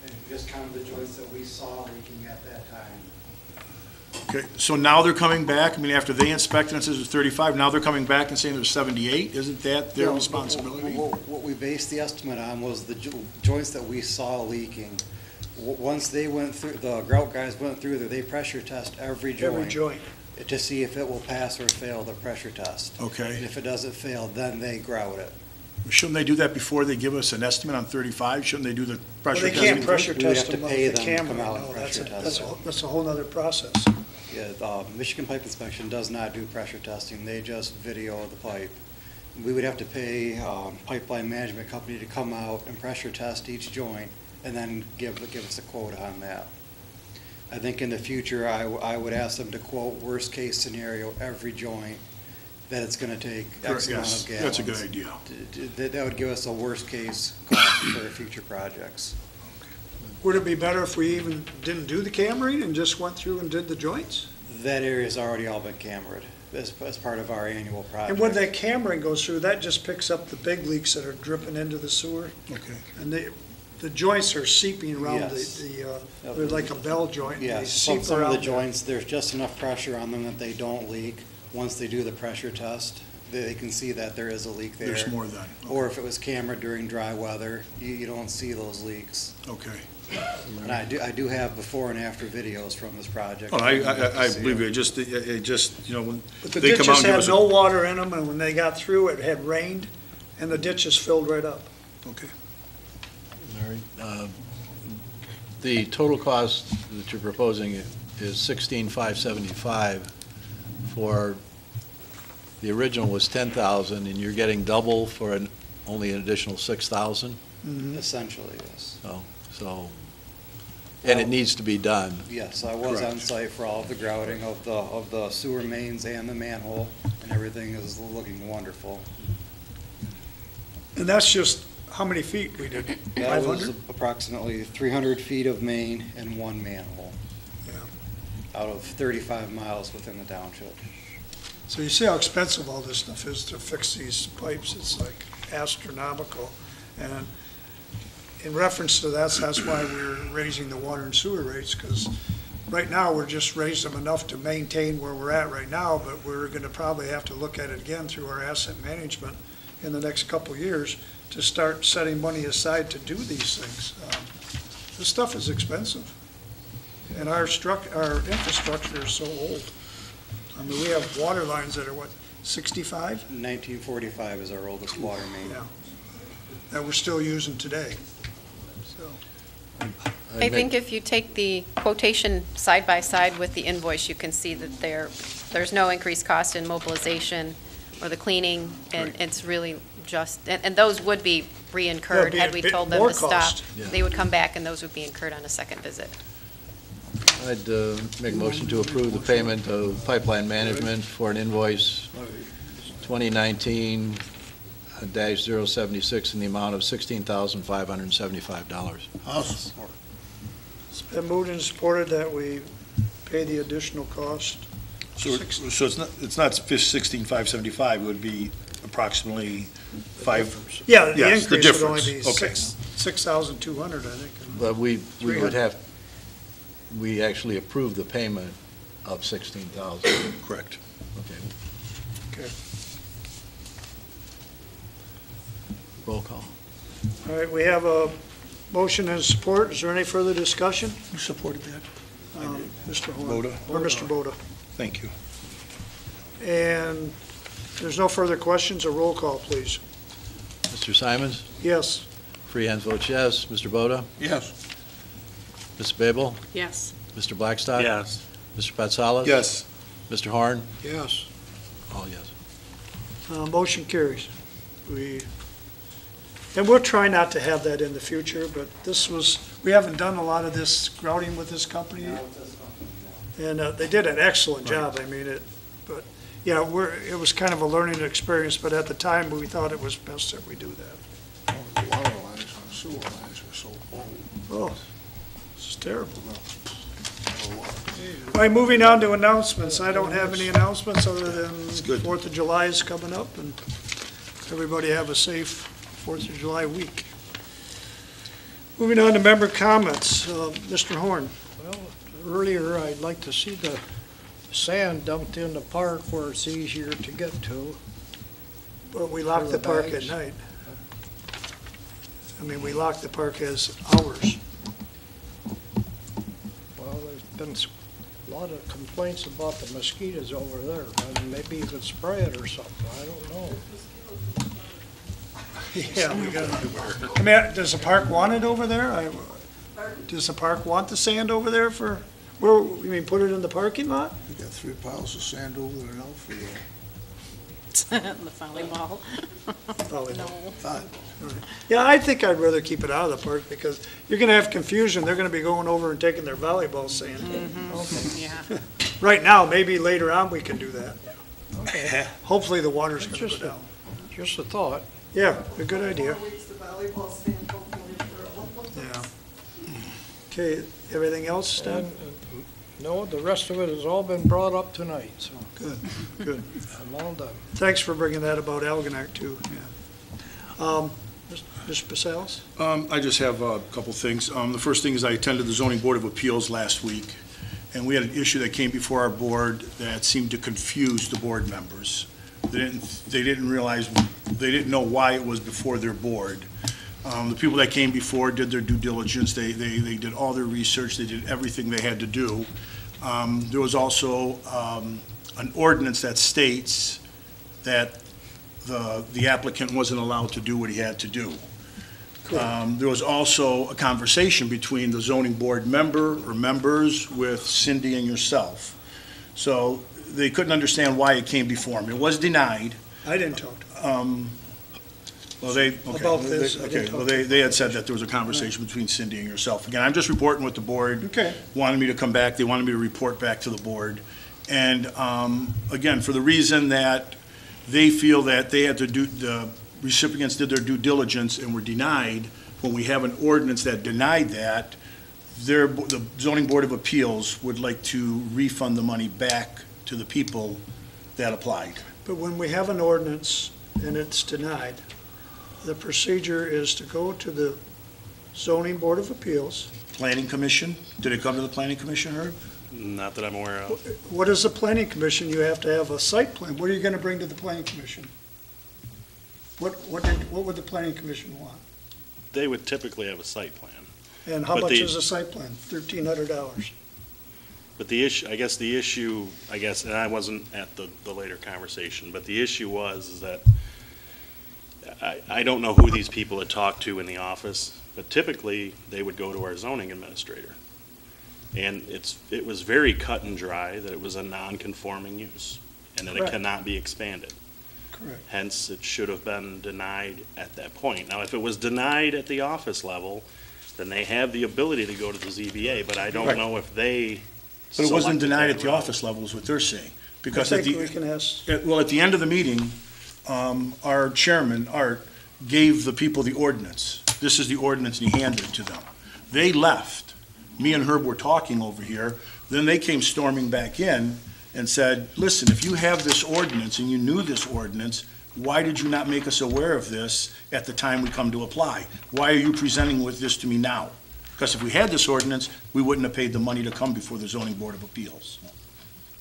R: and just counted the joints that we saw leaking at that time.
Q: Okay, so now they're coming back, I mean, after they inspected and says it's 35, now they're coming back and saying there's 78? Isn't that their responsibility?
R: What we based the estimate on was the joints that we saw leaking. Once they went through, the grout guys went through there, they pressure test every joint.
D: Every joint.
R: To see if it will pass or fail the pressure test.
Q: Okay.
R: And if it doesn't fail, then they grout it.
Q: Shouldn't they do that before they give us an estimate on 35? Shouldn't they do the pressure
D: Well,
Q: testing?
D: they can't pressure
R: We would
D: test
R: have
D: them
R: to
D: with
R: pay
D: the
R: them to
D: camera.
R: come out and
D: No,
R: pressure test it.
D: that's a whole other process.
R: Yeah, Michigan Pipe Inspection does not do pressure testing, they just video the pipe. We would have to pay pipeline management company to come out and pressure test each joint and then give us a quote on that. I think in the future, I would ask them to quote worst-case scenario every joint, that it's gonna take X amount of gallons.
Q: That's a good idea.
R: That would give us a worst-case cost for future projects.
D: Would it be better if we even didn't do the cameraing and just went through and did the joints?
R: That area's already all been cambered as part of our annual project.
D: And when that cameraing goes through, that just picks up the big leaks that are dripping into the sewer?
Q: Okay.
D: And the joints are seeping around
R: Yes.
D: they're like a bell joint.
R: Yeah,
D: They
R: some
D: seep
R: of the
D: around there.
R: joints, there's just enough pressure on them that they don't leak. Once they do the pressure test, they can see that there is a leak there.
Q: There's more than.
R: Or if it was cambered during dry weather, you don't see those leaks.
Q: Okay.
R: And I do have before and after videos from this project.
Q: Oh, I believe you, it just, when
D: But the
Q: they come out
D: ditches
Q: and give
D: had
Q: us.
D: no water in them, and when they got through, it had rained, and the ditches filled right up.
Q: Okay.
B: All right. The total cost that you're proposing is $16,575 for, the original was $10,000, and you're getting double for only an additional $6,000?
R: Essentially, yes.
B: So, and it needs to be done.
R: Yes, I was on site for all of the grouting of the sewer mains and the manhole, and everything is looking wonderful.
D: And that's just how many feet we did?
R: That was
D: 500?
R: approximately 300 feet of main and one manhole.
D: Yeah.
R: Out of 35 miles within the township.
D: So you see how expensive all this stuff is to fix these pipes? It's like astronomical. And in reference to that, that's why we're raising the water and sewer rates, because right now, we're just raising them enough to maintain where we're at right now, but we're gonna probably have to look at it again through our asset management in the next couple of years to start setting money aside to do these things. This stuff is expensive, and our infrastructure is so old. I mean, we have water lines that are, what, 65?
R: 1945 is our oldest water main.
D: Yeah, that we're still using today. So,
J: I think if you take the quotation side by side with the invoice, you can see that there's no increased cost in mobilization or the cleaning, and it's really just, and those would be re-incurred
D: That'd be
J: had
D: a
J: we
D: bit
J: told them
D: more
J: to stop.
D: cost.
B: Yeah.
J: They would come back, and those would be incurred on a second visit.
B: I'd make a motion to approve the payment of pipeline management for an invoice 2019-076 in the amount of $16,575.
D: It's been moved and supported that we pay the additional cost.
Q: So it's not 16,575, it would be approximately five.
D: Yeah, the
Q: Yes,
D: increase would only be
Q: difference. Okay.
D: 6,200, I think.
B: But we would
D: 300.
B: have, we actually approved the payment of 16,000.
Q: Correct.
B: Okay.
D: Okay.
B: Roll call.
D: All right, we have a motion and support. Is there any further discussion?
Q: Who supported that?
D: Mr. Horn.
Q: Boda?
D: Or Mr. Boda.
Q: Thank you.
D: And there's no further questions. A roll call, please.
B: Mr. Simons?
D: Yes.
B: Freehands votes yes. Mr. Boda?
K: Yes.
B: Ms. Babel?
J: Yes.
B: Mr. Blackstock?
H: Yes.
B: Mr. Patsalas?
Q: Yes.
B: Mr. Horn?
D: Yes.
B: All yes.
D: Motion carries. And we'll try not to have that in the future, but we haven't done a lot of this grouting with this company. And they did an excellent job. I mean, it was kind of a learning experience, but at the time, we thought it was best that we do that.
K: The water lines and sewer lines are so old.
D: Oh, this is terrible. All right, moving on to announcements. I don't have any announcements other than 4th of July is coming up, and everybody have a safe 4th of July week. Moving on to member comments. Mr. Horn.
E: Well, earlier, I'd like to see the sand dumped in the park where it's easier to get to.
D: But we lock
E: For
D: the
E: the
D: park at
E: bags.
D: night. I mean, we lock the park as hours.
E: Well, there's been a lot of complaints about the mosquitoes over there, and maybe you could spray it or something, I don't know.
D: Yeah, we got to. I mean, does the park want it over there? Does the park want the sand over there for, you mean put it in the parking lot?
K: You got 3 piles of sand over there now for you.
J: The volleyball.
D: Volleyball.
K: Fine.
D: Yeah, I think I'd rather keep it out of the park because you're going to have confusion. They're going to be going over and taking their volleyball sand.
J: Yeah.
D: Right now, maybe later on we can do that.
E: Okay.
D: Hopefully the water's going to
E: Just
D: go down.
E: Just a thought.
D: Yeah, a good idea.
O: 4 weeks, the volleyball stand, hopefully, for
D: Yeah. Okay, everything else, Stan?
E: No, the rest of it has all been brought up tonight, so
D: Good, good.
E: I'm all done.
D: Thanks for bringing that about Algonac too, yeah. Mr. Pasales?
Q: I just have a couple things. The first thing is I attended the Zoning Board of Appeals last week, and we had an issue that came before our board that seemed to confuse the board members. They didn't realize, they didn't know why it was before their board. The people that came before did their due diligence. They did all their research. They did everything they had to do. There was also an ordinance that states that the applicant wasn't allowed to do what he had to do. There was also a conversation between the zoning board member or members with Cindy and yourself. So they couldn't understand why it came before them. It was denied.
D: I didn't talk to him.
Q: Well, they,
D: About this, I
Q: okay,
D: didn't
Q: well,
D: talk
Q: they had said that there was a conversation between Cindy and yourself. Again, I'm just reporting what the board
D: Okay.
Q: wanted me to come back. They wanted me to report back to the board. And, again, for the reason that they feel that they had to do, the recipients did their due diligence and were denied, when we have an ordinance that denied that, the zoning board of appeals would like to refund the money back to the people that applied.
D: But when we have an ordinance and it's denied, the procedure is to go to the zoning board of appeals.
Q: Planning commission, did it come to the planning commission, Herb?
H: Not that I'm aware of.
D: What is the planning commission? You have to have a site plan. What are you going to bring to the planning commission? What would the planning commission want?
H: They would typically have a site plan.
D: And how
H: But
D: much
H: the-
D: is a site plan? $1,300.
H: But the issue, and I wasn't at the later conversation, but the issue was is that I don't know who these people had talked to in the office, but typically they would go to our zoning administrator. And it was very cut and dry that it was a non-conforming use and that it
D: Correct.
H: cannot be expanded.
D: Correct.
H: Hence, it should have been denied at that point. Now, if it was denied at the office level, then they have the ability to go to the ZBA, but I don't
Q: Right.
H: know if they
Q: But it wasn't
H: selected
Q: denied
H: that
Q: at the
H: route.
Q: office level, is what they're saying.
D: I
Q: Because at
D: think we
Q: the,
D: can ask,
Q: well, at the end of the meeting, our chairman, Art, gave the people the ordinance. This is the ordinance, and he handed it to them. They left. Me and Herb were talking over here. Then they came storming back in and said, listen, if you have this ordinance and you knew this ordinance, why did you not make us aware of this at the time we come to apply? Why are you presenting with this to me now? Because if we had this ordinance, we wouldn't have paid the money to come before the Zoning Board of Appeals.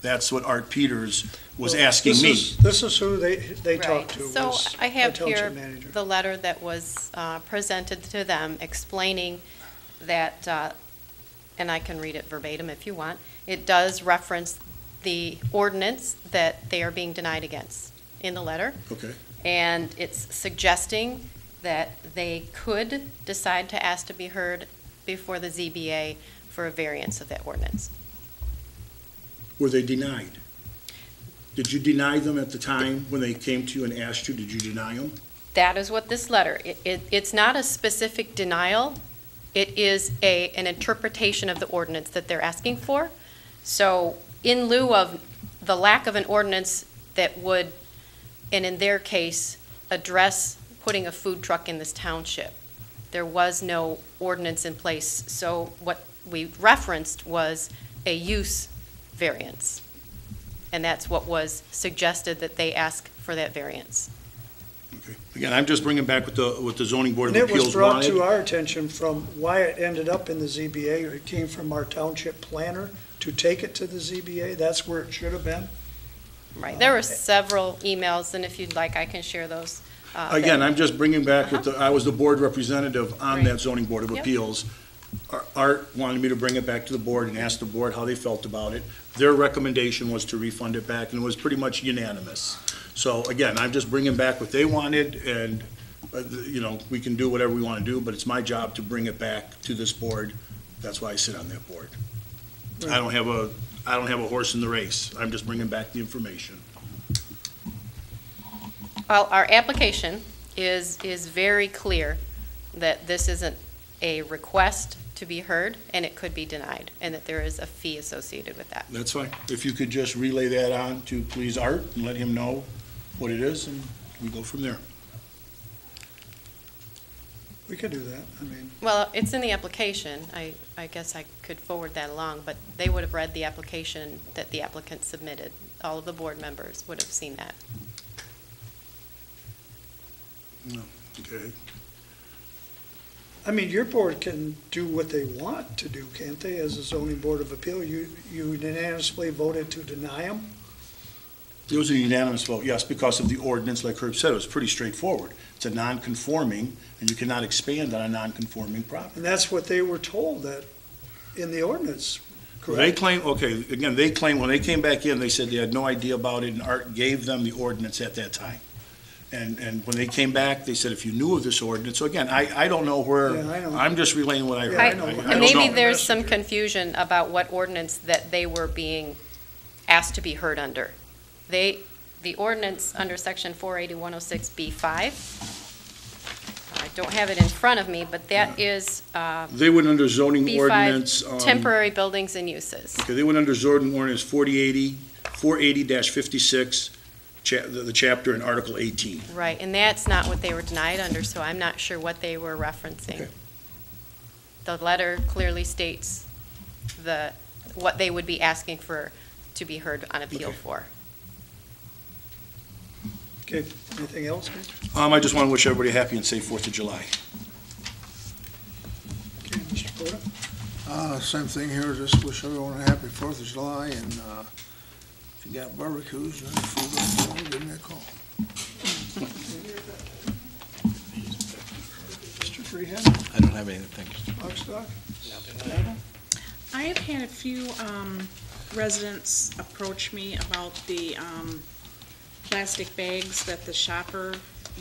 Q: That's what Art Peters was asking me.
D: This is who they talked to.
J: So
D: was
J: I have
D: the township
J: here
D: manager.
J: the letter that was presented to them explaining that, and I can read it verbatim if you want. It does reference the ordinance that they are being denied against in the letter.
Q: Okay.
J: And it's suggesting that they could decide to ask to be heard before the ZBA for a variance of that ordinance.
Q: Were they denied? Did you deny them at the time when they came to you and asked you? Did you deny them?
J: That is what this letter, it's not a specific denial. It is an interpretation of the ordinance that they're asking for. So in lieu of the lack of an ordinance that would, and in their case, address putting a food truck in this township, there was no ordinance in place. So what we referenced was a use variance. And that's what was suggested, that they ask for that variance.
Q: Okay. Again, I'm just bringing back what the Zoning Board of
D: And it was
Q: Appeals
D: brought
Q: wanted.
D: to our attention from why it ended up in the ZBA. It came from our township planner to take it to the ZBA. That's where it should have been.
J: Right, there were several emails, and if you'd like, I can share those.
Q: Again, I'm just bringing back what I was the board representative on
J: Right.
Q: that Zoning Board of
J: Yep.
Q: Appeals. Art wanted me to bring it back to the board and ask the board how they felt about it. Their recommendation was to refund it back, and it was pretty much unanimous. So again, I'm just bringing back what they wanted, and, we can do whatever we want to do, but it's my job to bring it back to this board. That's why I sit on that board. I don't have a horse in the race. I'm just bringing back the information.
J: Well, our application is very clear that this isn't a request to be heard, and it could be denied, and that there is a fee associated with that.
Q: That's fine. If you could just relay that on to please Art and let him know what it is, and we go from there.
D: We could do that. I mean,
J: Well, it's in the application. I guess I could forward that along, but they would have read the application that the applicant submitted. All of the board members would have seen that.
Q: No, okay.
D: I mean, your board can do what they want to do, can't they, as a zoning board of appeal? You unanimously voted to deny them?
Q: It was a unanimous vote, yes, because of the ordinance, like Herb said, it was pretty straightforward. It's a non-conforming, and you cannot expand on a non-conforming property.
D: And that's what they were told, that in the ordinance,
Q: They
D: correct?
Q: claim, okay, again, they claim, when they came back in, they said they had no idea about it, and Art gave them the ordinance at that time. And when they came back, they said, if you knew of this ordinance, so again, I don't know where,
D: Yeah, I know.
Q: I'm just relaying what I heard.
D: Yeah, I know.
Q: I
J: And
Q: don't
J: maybe
Q: know.
J: there's some confusion about what ordinance that they were being asked to be heard under. The ordinance under section 480-106B5, I don't have it in front of me, but that is
Q: They went under zoning ordinance.
J: B5, temporary buildings and uses.
Q: Okay, they went under zoning ordinance 480-56, the chapter in Article 18.
J: Right, and that's not what they were denied under, so I'm not sure what they were referencing.
Q: Okay.
J: The letter clearly states what they would be asking for to be heard on appeal
Q: Okay.
J: for.
D: Okay, anything else? Rich?
Q: I just want to wish everybody a happy and safe 4th of July.
D: Okay, Mr. Porter?
K: Same thing here, just wish everyone a happy 4th of July, and if you got barbecues and food, give me a call.
D: Mr. Freehan?
B: I don't have anything.
D: Livestock?
S: I have had a few residents approach me about the plastic bags that the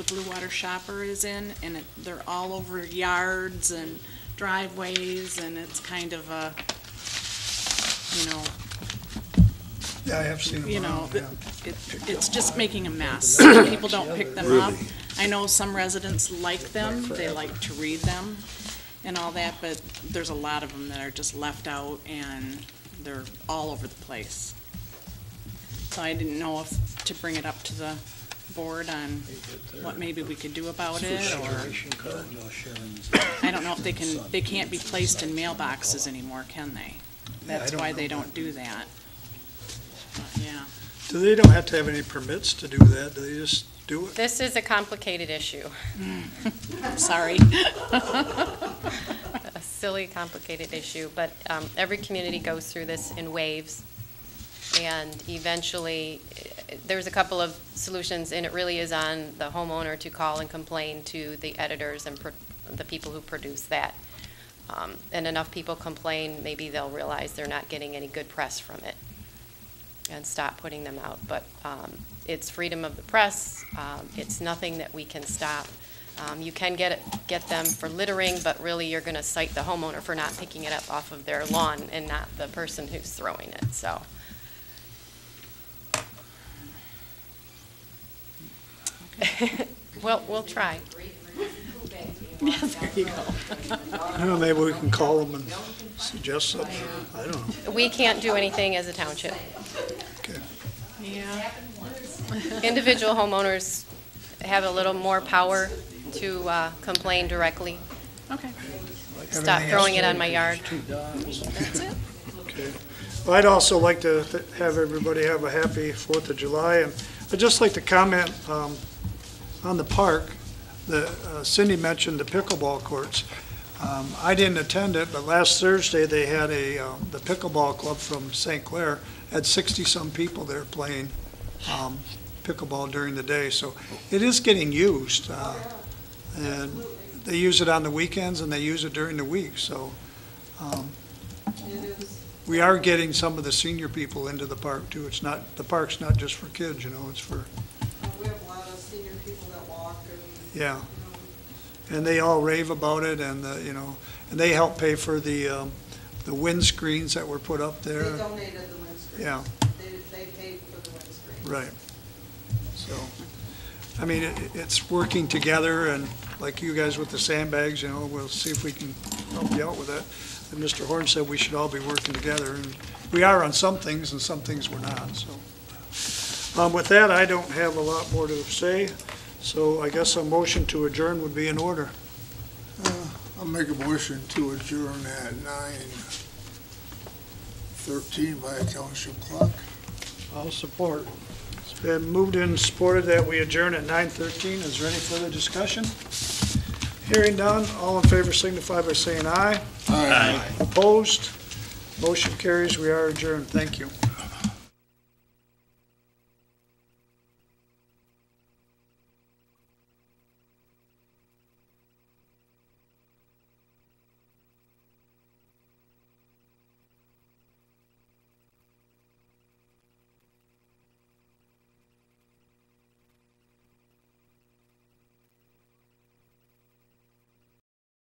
S: Blue Water shopper is in, and they're all over yards and driveways, and it's kind of a,
D: Yeah, I have seen them around, yeah.
S: it's just making a mess. People don't pick them up. I know some residents like them, they like to read them and all that, but there's a lot of them that are just left out and they're all over the place. So I didn't know if to bring it up to the board on what maybe we could do about it, or I don't know if they can't be placed in mailboxes anymore, can they? That's why they don't do that. But, yeah.
D: Do they don't have to have any permits to do that? Do they just do it?
J: This is a complicated issue.
S: I'm sorry.
J: A silly, complicated issue, but every community goes through this in waves, and eventually, there's a couple of solutions, and it really is on the homeowner to call and complain to the editors and the people who produce that. And enough people complain, maybe they'll realize they're not getting any good press from it and stop putting them out. But it's freedom of the press. It's nothing that we can stop. You can get them for littering, but really you're going to cite the homeowner for not picking it up off of their lawn and not the person who's throwing it. So. Well, we'll try.
S: There you go.
D: I don't know, maybe we can call them and suggest something. I don't know.
J: We can't do anything as a township.
D: Okay.
S: Yeah.
J: Individual homeowners have a little more power to complain directly.
S: Okay.
J: Stop throwing it on my yard.
S: That's it.
D: Okay. Well, I'd also like to have everybody have a happy 4th of July, and I'd just like to comment on the park. Cindy mentioned the pickleball courts. I didn't attend it, but last Thursday they had the pickleball club from St. Clair had 60-some people there playing pickleball during the day. So it is getting used, and they use it on the weekends and they use it during the week. So we are getting some of the senior people into the park too. The park's not just for kids, it's for.
O: We have a lot of senior people that walk and.
D: Yeah. And they all rave about it, and and they help pay for the wind screens that were put up there.
O: They donated the wind screens.
D: Yeah.
O: They paid for the wind screens.
D: Right. So, I mean, it's working together, and like you guys with the sandbags, we'll see if we can help you out with that. And Mr. Horn said we should all be working together, and we are on some things, and some things we're not. So, with that, I don't have a lot more to say. So I guess a motion to adjourn would be in order.
K: I'll make a motion to adjourn at 9:13 by a township clock.
D: I'll support. It's been moved and supported that we adjourn at 9:13. Is there any further discussion? Hearing none, all in favor signify by saying aye.
K: Aye.
D: Opposed? Motion carries. We are adjourned. Thank you.